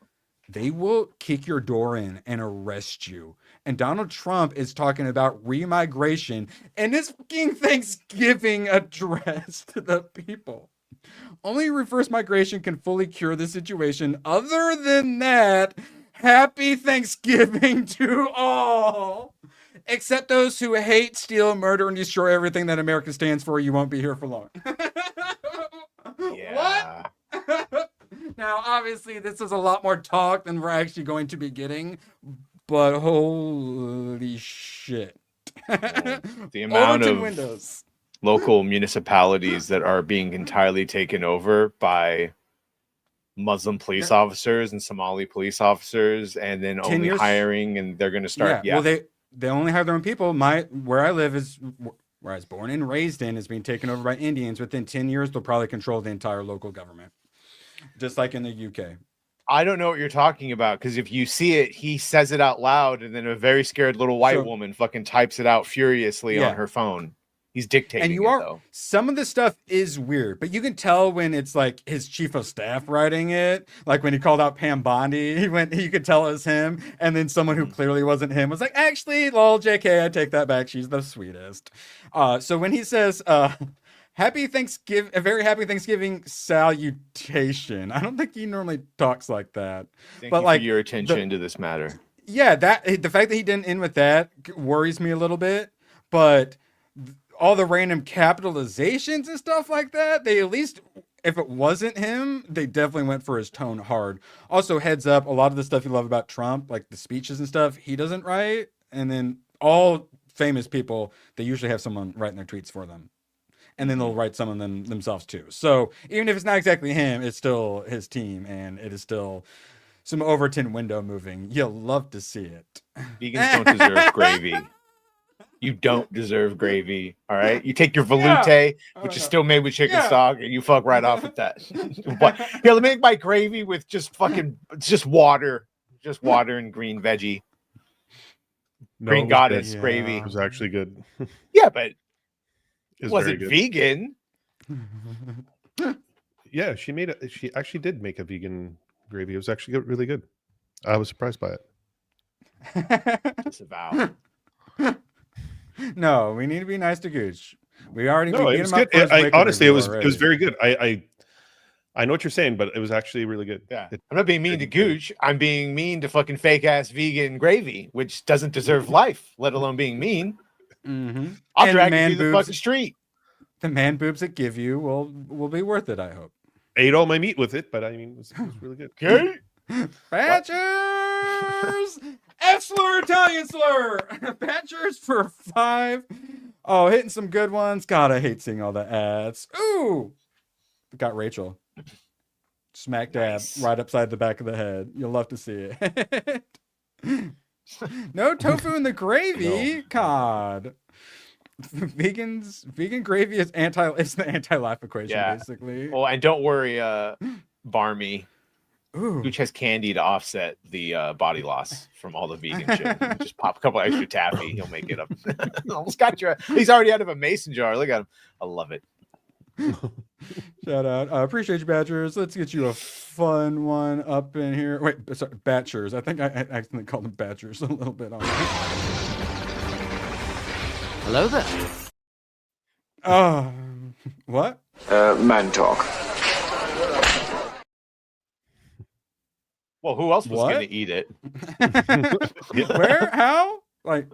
they will kick your door in and arrest you. And Donald Trump is talking about remigration in his fucking Thanksgiving address to the people. Only reverse migration can fully cure the situation. Other than that, happy Thanksgiving to all. Except those who hate, steal, murder, and destroy everything that America stands for. You won't be here for long. Yeah. What? Now, obviously, this is a lot more talk than we're actually going to be getting. But holy shit. The amount of local municipalities that are being entirely taken over by Muslim police officers and Somali police officers, and then only hiring, and they're going to start. Well, they only hire their own people. Where I live is where I was born and raised in is being taken over by Indians. Within 10 years, they'll probably control the entire local government, just like in the UK. I don't know what you're talking about, because if you see it, he says it out loud, and then a very scared little white woman fucking types it out furiously on her phone. He's dictating though. Some of the stuff is weird, but you can tell when it's like his chief of staff writing it. Like when he called out Pam Bondi, you could tell it was him, and then someone who clearly wasn't him was like, actually, lol, JK, I take that back. She's the sweetest. So when he says, happy Thanksgiving, a very happy Thanksgiving salutation. I don't think he normally talks like that. Thank you for your attention to this matter. Yeah, the fact that he didn't end with that worries me a little bit. but all the random capitalizations and stuff like that, they at least, if it wasn't him, they definitely went for his tone hard. Also, heads up, a lot of the stuff you love about Trump, like the speeches and stuff, he doesn't write. And then all famous people, they usually have someone writing their tweets for them. And then they'll write some of them themselves too. So even if it's not exactly him, it's still his team, and it is still some Overton window moving. You'll love to see it. Vegans don't deserve gravy. You don't deserve gravy. All right. You take your velouté, which is still made with chicken stock, and you fuck right off with that. But here, let me make my gravy with just water, and green veggie. No, Green goddess good. gravy. It was actually good. Yeah, but It was very it good. vegan? Yeah, she actually did make a vegan gravy. It was actually really good. I was surprised by it. Disavow. No, we need to be nice to Gooch. We already No, we it beat was him up good. for his wicked Honestly, it review was already. very good. I know what you're saying, but it was actually really good. Yeah, I'm not being mean to Gooch. I'm being mean to fucking fake ass vegan gravy, which doesn't deserve life, let alone being mean. Mm-hmm. I'll And drag the you man through the boobs- fucking street. The man boobs that give you will be worth it, I hope. Ate all my meat with it, but I mean, it was really good. Okay. Badgers! F slur, Italian slur! Badgers for 5. Oh, hitting some good ones. God, I hate seeing all the ads. Ooh! Got Rachel. Smack dab right upside the back of the head. You'll love to see it. No tofu in the gravy. God. Vegan gravy is it's the anti-life equation, basically. Oh, and don't worry, Barmy. Ooh. Gooch has candy to offset the body loss from all the vegan shit. Just pop a couple extra taffy, he'll make it up. Almost got you. He's already out of a mason jar. Look at him. I love it. Shout out. Appreciate you, Badgers. Let's get you a fun one up in here. Wait, sorry, Batchers. I think I accidentally called them Badgers a little bit on Hello there. What? Man talk. Well, who else was What? going to eat it? Where? How? Like,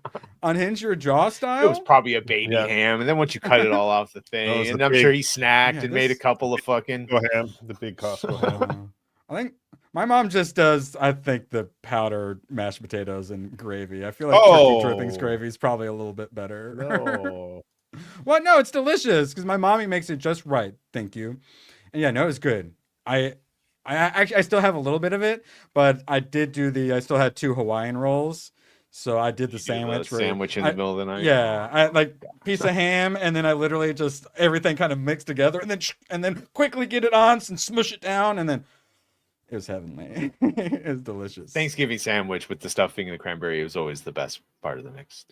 unhinge your jaw style? It was probably a baby ham, and then once you cut it all off the thing, and I'm sure he snacked and made a couple of fucking ham, the big Costco ham. I think my mom just does, I think, the powdered mashed potatoes and gravy. I feel like turkey drippings gravy is probably a little bit better. No. Well, no, it's delicious because my mommy makes it just right. Thank you. And yeah, no, it's good. I actually still have a little bit of it, but I did do I still had 2 Hawaiian rolls. So I did the sandwich. Sandwich in the middle of the night. Yeah, I like piece of ham, and then I literally just everything kind of mixed together, and then quickly get it on and smush it down, and then it was heavenly. It was delicious. Thanksgiving sandwich with the stuffing and the cranberry was always the best part of the mix.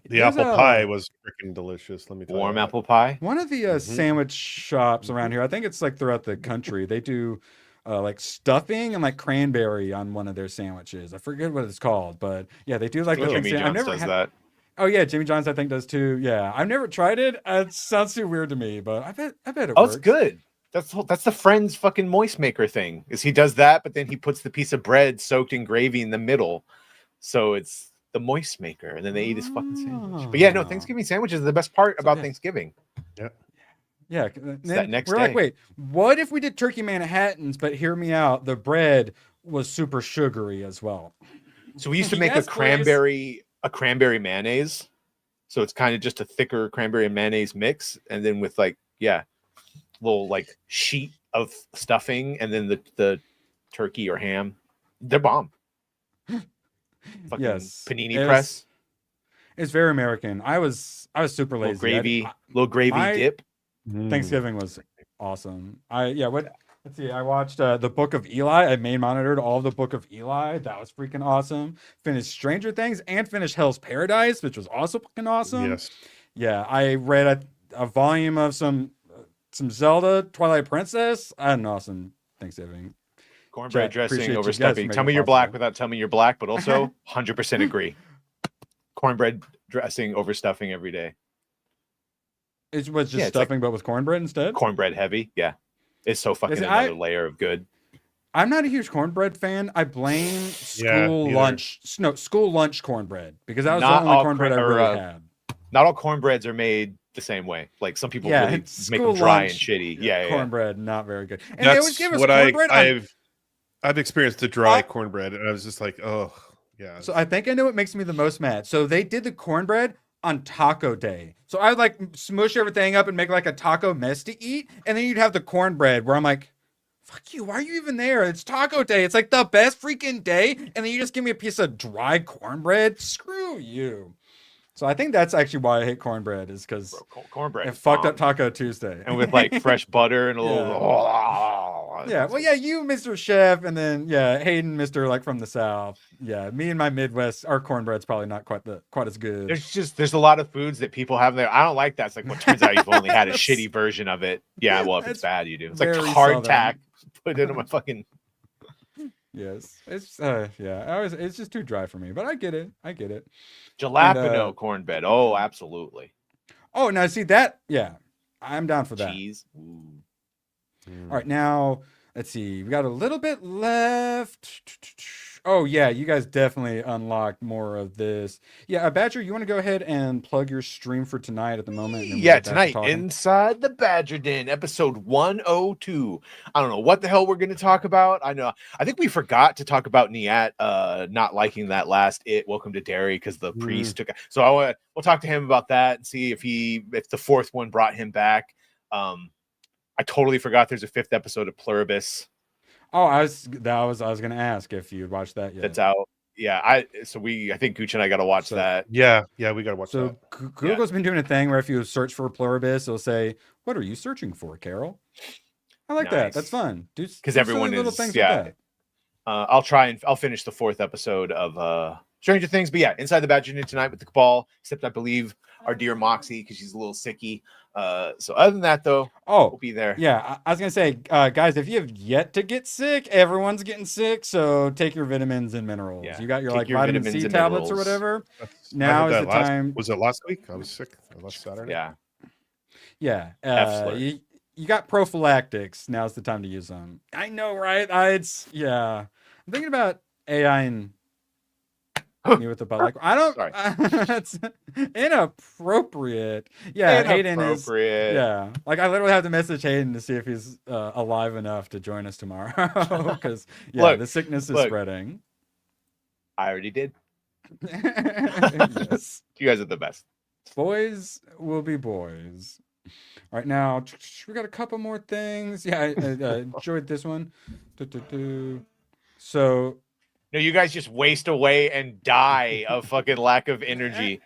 The apple pie was freaking delicious. Let me tell you. Warm apple pie. One of the sandwich shops around here, I think it's like throughout the country, they do like stuffing and like cranberry on one of their sandwiches. I forget what it's called, but yeah, they do like the Jimmy John's does that. Oh yeah, Jimmy John's I think does too. Yeah, I've never tried it. It sounds too weird to me, but I bet it Oh, works. it's good. That's the Friends fucking moist maker thing. Is he does that, but then he puts the piece of bread soaked in gravy in the middle, so it's the moist maker, and then they eat his fucking sandwich. But yeah, no, Thanksgiving sandwiches are the best part about Thanksgiving. Yeah. Yeah, that next we're day. like, wait, what if we did turkey Manhattans? But hear me out, the bread was super sugary as well. So we used to make Yes, a cranberry mayonnaise. So it's kind of just a thicker cranberry and mayonnaise mix, and then with little like sheet of stuffing, and then the turkey or ham. They're bomb. Fucking Yes, panini press. It's very American. I was super lazy. Little gravy dip. Thanksgiving was awesome. Let's see. I watched the Book of Eli. I main monitored all of the Book of Eli. That was freaking awesome. Finished Stranger Things and finished Hell's Paradise, which was also fucking awesome. Yes. Yeah, I read a volume of some Zelda, Twilight Princess. I had an awesome Thanksgiving. Cornbread dressing appreciate over you guys stuffing. making Tell me it you're black possible. without telling me you're black, but also 100% agree. Cornbread dressing over stuffing every day. It was just Yeah, it's stuffing, but with cornbread instead. Cornbread heavy, yeah. It's so fucking Listen, another layer of good. I'm not a huge cornbread fan. I blame school neither. lunch. No, school lunch cornbread because that was Not the only all cornbread I or, really had. Not all cornbreads are made the same way. Like some people Yeah, really it's make them school dry lunch. and shitty. Yeah, Cornbread, not very good. And they always That's give us what cornbread on- I've experienced the dry cornbread, and I was just like, oh, yeah. So I think I know what makes me the most mad. So they did the cornbread on taco day. So I would like smush everything up and make like a taco mess to eat. And then you'd have the cornbread where I'm like, fuck you, why are you even there? It's taco day. It's like the best freaking day. And then you just give me a piece of dry cornbread. Screw you. So I think that's actually why I hate cornbread, is because cornbread it fucked up Taco Tuesday. and with like fresh butter and a little. Yeah, well, yeah, you, Mr. Chef, and then Hayden, Mr. like from the South. Yeah, me and my Midwest, our cornbread's probably not quite as good. There's a lot of foods that people have there. I don't like that. It's like, well, it turns out you've only had a shitty version of it. Yeah, well, if it's bad, you do. It's like very hardtack. Put it in my fucking. Yes, it's it's just too dry for me, but I get it. Jalapeno cornbread. Oh, absolutely. Oh, now see that? Yeah, I'm down for that. Cheese. All right, now let's see. We got a little bit left. Oh yeah, you guys definitely unlocked more of this. Yeah, Badger, you want to go ahead and plug your stream for tonight at the moment? And then we'll Yeah, get back to tonight, talking? Inside the Badger Den, episode 102. I don't know what the hell we're going to talk about. I think we forgot to talk about Niat not liking that last Welcome to Derry because the priest took. So we'll talk to him about that and see if the fourth one brought him back. I totally forgot there's a 5th episode of Pluribus. Oh, I was gonna ask if you'd watched that yet. That's out. Yeah, I think Gooch and I got to watch that. Yeah, we got to watch that. So Google's been doing a thing where if you search for Pluribus, it'll say, "What are you searching for, Carol?" I like that. That's fun. Because everyone little is things yeah. like that. I'll finish the 4th episode of Stranger Things. But yeah, Inside the Badger Den tonight with the Cabal, except I believe our dear Moxie, because she's a little sicky. So other than that, though, we'll be there. Yeah, I was gonna say, guys, if you have yet to get sick, everyone's getting sick. So take your vitamins and minerals. Yeah, You got your take your vitamin vitamins C and tablets or minerals. whatever. I Now had is that the last- time. Was it last week? I was sick last Saturday. Yeah. Yeah. You got prophylactics. Now's the time to use them. I know, right? I'm thinking about AI and me with the butt. Like, I don't. Sorry. That's inappropriate. Yeah, Hayden is. Yeah, like I literally have to message Hayden to see if he's alive enough to join us tomorrow because the sickness is spreading. I already did. Yes. You guys are the best. Boys will be boys. All right, now we got a couple more things. Yeah, I enjoyed this one. So. No, you guys just waste away and die of fucking lack of energy.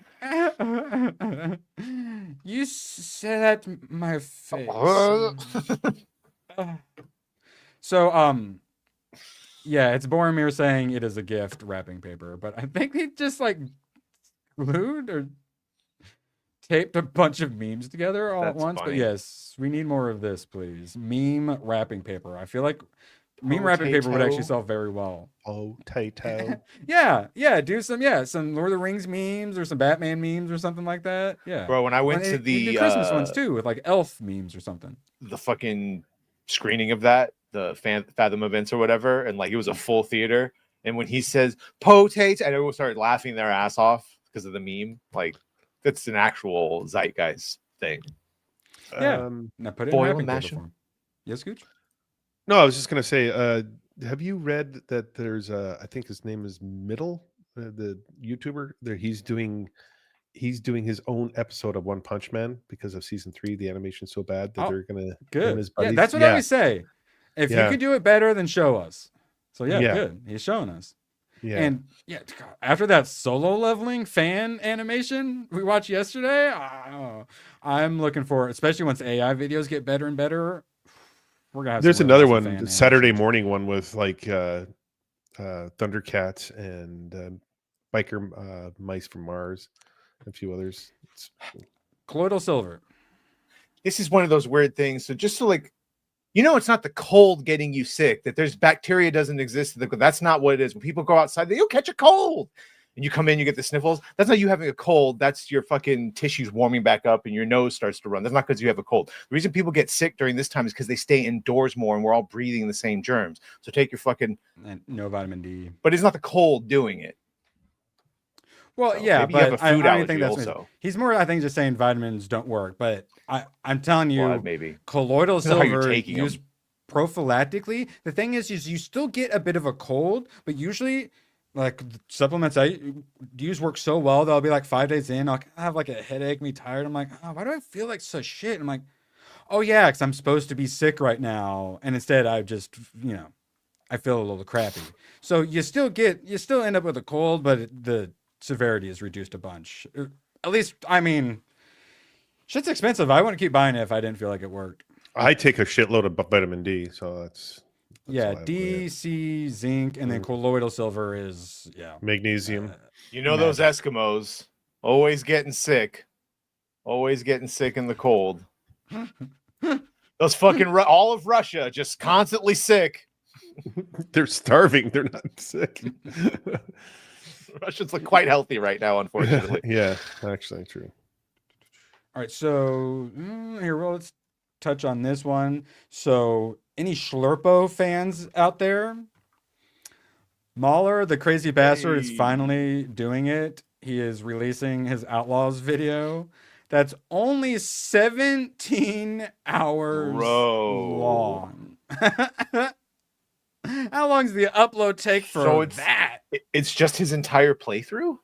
You said that to my face. Yeah, it's Boromir saying it is a gift, wrapping paper, but I think he just like glued or taped a bunch of memes together all at once. Funny. But yes, we need more of this, please. Meme wrapping paper. I feel like meme wrapping paper would actually sell very well. Potato. yeah, do some Lord of the Rings memes or some Batman memes or something like that. Yeah, Bro, when I went to the Christmas ones too, with like elf memes or something. The fucking screening of that, the Fathom events or whatever, and like it was a full theater. And when he says potato, and everyone started laughing their ass off because of the meme. Like that's an actual zeitgeist thing. Yeah. Now put it in wrapping paper form. Yes, Gooch? No, I was just gonna say, have you read that there's I think his name is Middle, the YouTuber there, he's doing his own episode of One Punch Man because of season 3. The animation's so bad that they're gonna good. His Yeah, buddies, that's what I always say. If you could do it better, then show us. So good. He's showing us. Yeah. And after that Solo leveling fan animation we watched yesterday, I'm looking for, especially once AI videos get better and better. We're gonna have There's some another real one, fan Saturday animations. morning one with like Thundercats and biker mice from Mars, and a few others. Colloidal silver. This is one of those weird things. So just so like, it's not the cold getting you sick, that there's bacteria doesn't exist. That's not what it is. When people go outside, you'll catch a cold. And you come in, you get the sniffles. That's not you having a cold. That's your fucking tissues warming back up and your nose starts to run. That's not because you have a cold. The reason people get sick during this time is because they stay indoors more and we're all breathing the same germs. So take your fucking... And no vitamin D. But it's not the cold doing it. Well, So yeah, maybe you have but a food I don't think allergy that's also. he's more. I think just saying vitamins don't work, but I'm telling you, Well, maybe. colloidal Depends on how you're silver taking used prophylactically. The thing is you still get a bit of a cold, but usually, like the supplements I use work so well that I'll be like 5 days in, I'll have like a headache, me tired. I'm like, oh, why do I feel like such shit? I'm like, oh yeah, because I'm supposed to be sick right now, and instead I just I feel a little crappy. So you still end up with a cold, but the severity is reduced a bunch. At least, I mean, shit's expensive. I wouldn't keep buying it if I didn't feel like it worked. I take a shitload of vitamin D, so that's Yeah, why I D, C, zinc, and then colloidal silver is magnesium. You know those Eskimos always getting sick in the cold. Those fucking all of Russia just constantly sick. They're starving. They're not sick. Russians look quite healthy right now, unfortunately. Yeah, actually, true. All right, so here, well, let's touch on this one. So, any Schlurpo fans out there? Mahler, the crazy bastard, is finally doing it. He is releasing his Outlaws video. That's only 17 hours long. How long does the upload take for that? It's just his entire playthrough?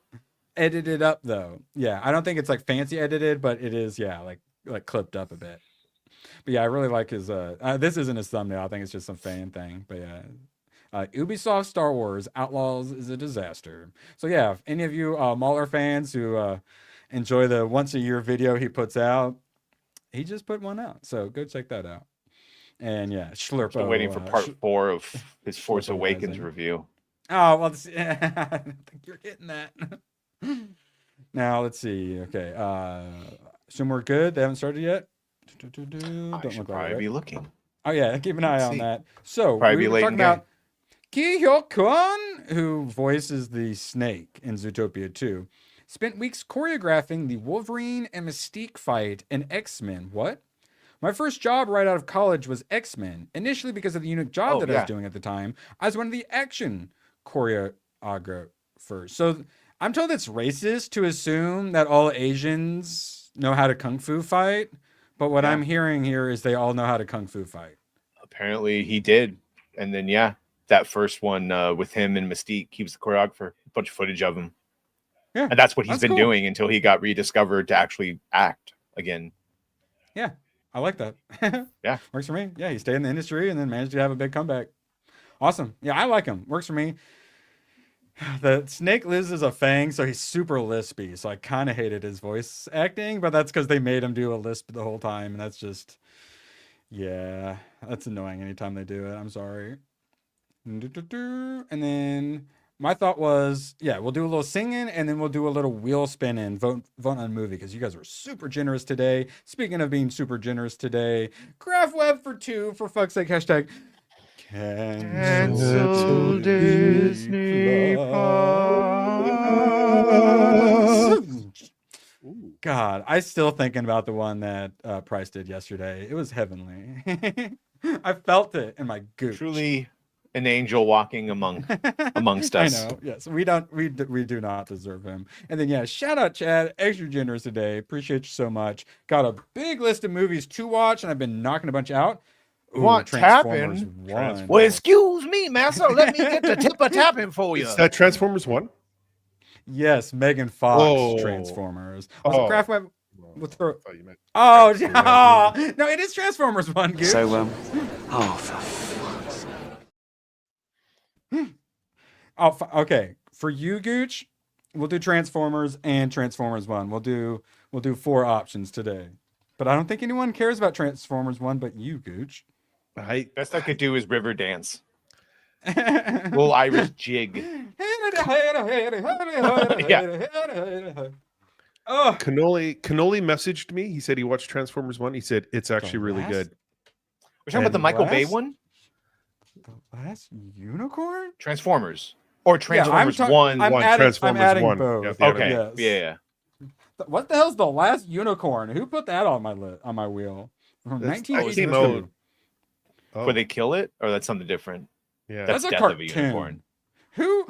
Edited up though. Yeah, I don't think it's like fancy edited, but it is, like clipped up a bit. But yeah, I really like his this isn't his thumbnail. I think it's just some fan thing. But yeah. Ubisoft Star Wars Outlaws is a disaster. So yeah, if any of you Mahler fans who enjoy the once a year video he puts out, he just put one out. So go check that out. And yeah, Schlurpo. Still waiting for part 4 of his Force Awakens review. Oh, well, I think you're getting that. Now, let's see. Okay. Assume we're good. They haven't started yet. I should probably be looking. Oh, yeah. Keep an eye on that. So, probably we were talking about Ki Hyuk-kwon, who voices the Snake in Zootopia 2, spent weeks choreographing the Wolverine and Mystique fight in X-Men. What? My first job right out of college was X-Men, initially because of the unique job that I was doing at the time. I was one of the action choreographers. So I'm told it's racist to assume that all Asians know how to kung fu fight, but what I'm hearing here is they all know how to kung fu fight. Apparently he did. And then, that first one with him and Mystique, he was the choreographer, a bunch of footage of him. Yeah, and that's what he's been doing until he got rediscovered to actually act again. Yeah. I like that. Yeah. Works for me. Yeah, he stayed in the industry and then managed to have a big comeback. Awesome. Yeah, I like him. Works for me. The Snake lives as a Fang, so he's super lispy. So I kind of hated his voice acting, but that's because they made him do a lisp the whole time. And that's just, yeah, that's annoying anytime they do it. I'm sorry. And then my thought was, we'll do a little singing and then we'll do a little wheel spinning, vote on movie, because you guys were super generous today. Speaking of being super generous today, Craft Web for 2, for fuck's sake, hashtag cancel Disney Plus. God, I still thinking about the one that Price did yesterday. It was heavenly. I felt it in my gooch. Truly an angel walking amongst us. I know. Yes, we do not deserve him. And then shout out Chad, extra generous today. Appreciate you so much. Got a big list of movies to watch, and I've been knocking a bunch out. Want tapping? Well, excuse me, master. Let me get the tip of tapping for you. Is that Transformers 1? Yes, Megan Fox Transformers. Also, Craft Web with her. No, it is Transformers 1. Gooch. So okay. For you, Gooch, we'll do Transformers and Transformers 1. We'll do 4 options today. But I don't think anyone cares about Transformers 1 but you, Gooch. Best I could do is river dance. Little Irish jig. Oh. Cannoli messaged me. He said he watched Transformers 1. He said it's actually really good. We're talking about the Michael Bay one? The Last Unicorn? Transformers. Or Transformers 1. Transformers I'm adding 1. both. Yeah, okay. Yes. Yeah. What the hell's The Last Unicorn? Who put that on my wheel? From 1982. Where they kill it? Or that's something different? Yeah. That's a Death cartoon. of a Unicorn. Who?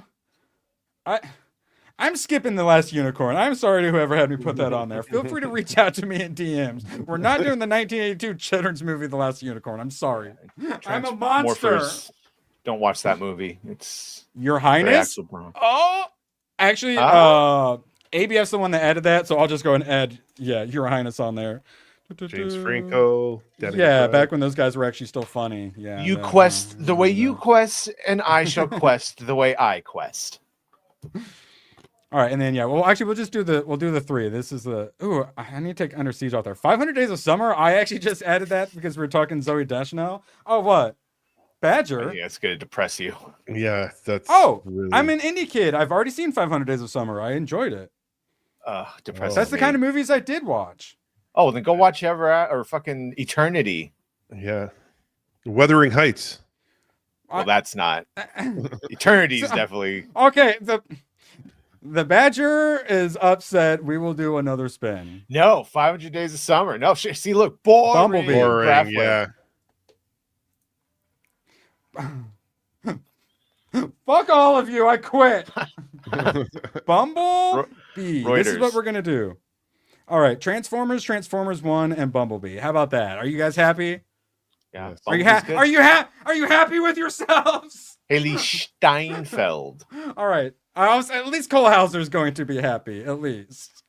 I'm I'm skipping The Last Unicorn. I'm sorry to whoever had me put that on there. Feel free to reach out to me in DMs. We're not doing the 1982 children's movie The Last Unicorn. I'm sorry. I'm a monster. Don't watch that movie. It's Your Highness. Oh, actually, ABF's the one that added that, so I'll just go and add, Your Highness on there. James Franco. Yeah, back when those guys were actually still funny. Yeah. You quest the way you quest, and I shall quest the way I quest. All right, and then well, actually, we'll do the 3. This is the I need to take Under Siege off there. 500 Days of Summer. I actually just added that because we're talking Zoe Deschanel. Oh, what? Badger. Yeah, it's gonna depress you. Yeah, that's. Really... I'm an indie kid. I've already seen 500 Days of Summer. I enjoyed it. Depressing. That's the kind of movies I did watch. Oh, then go watch or fucking Eternity. Yeah, Wuthering Heights. Well, that's not. Eternity's definitely okay. The Badger is upset. We will do another spin. No, 500 Days of Summer. No, see, look, boring. Boring, yeah. Fuck all of you. I quit. Bumblebee. This is what we're gonna do. All right, Transformers 1, and Bumblebee. How about that? Are you guys happy? Yeah. Are you happy with yourselves? Haley Steinfeld. All right. At least Cole Hauser's going to be happy. At least.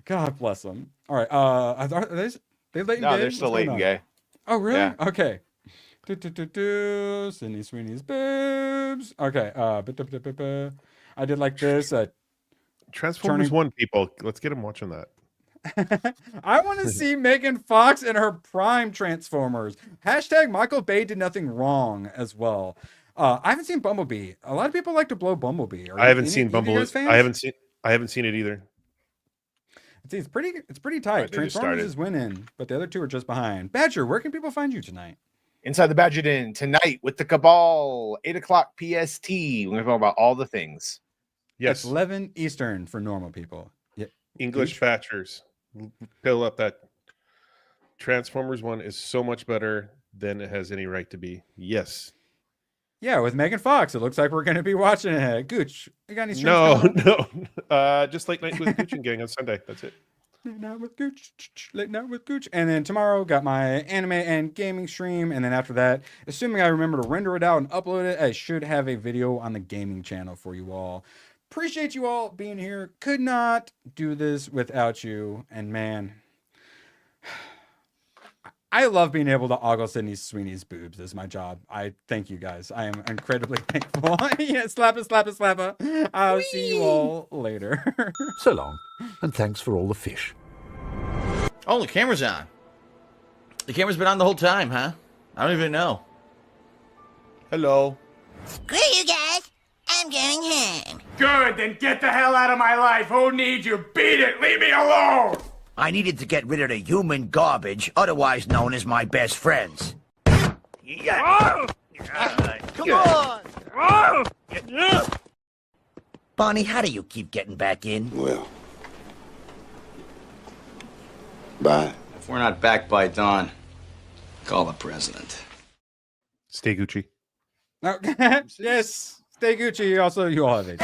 God bless him. All right. Are they late? No, they're still late and gay. Oh, really? Yeah. Okay. Sydney Sweeney's boobs. Okay. I did like this. Transformers 1 people. Let's get them watching that. I want to see Megan Fox in her prime Transformers. # Michael Bay did nothing wrong as well. I haven't seen Bumblebee. A lot of people like to blow Bumblebee. I haven't seen Bumblebee. I haven't seen it either. It's pretty tight. Transformers is winning, but the other two are just behind. Badger, where can people find you tonight? Inside the Badger Den tonight with the Cabal, 8:00 PST. We're gonna talk about all the things. Yes, it's 11 Eastern for normal people. Yeah. English Batchers, fill up that. Transformers 1 is so much better than it has any right to be. Yes. Yeah, with Megan Fox, it looks like we're going to be watching it. Gooch, you got any streams? No. Just late night with Gooch and Gang on Sunday. That's it. Late night with Gooch. And then tomorrow, got my anime and gaming stream. And then after that, assuming I remember to render it out and upload it, I should have a video on the gaming channel for you all. Appreciate you all being here. Could not do this without you. And man, I love being able to ogle Sydney Sweeney's boobs as my job. I thank you guys. I am incredibly thankful. Yeah, slappa. I'll see you all later. So long, and thanks for all the fish. Oh, the camera's on. The camera's been on the whole time, huh? I don't even know. Hello. Screw you guys. I'm going home. Good, then get the hell out of my life. Who needs you? Beat it. Leave me alone. I needed to get rid of the human garbage, otherwise known as my best friends. Yeah. Come on! Bonnie, how do you keep getting back in? Well, bye. If we're not back by dawn, call the president. Stay Gucci. No. Yes, stay Gucci. Also, you all have it.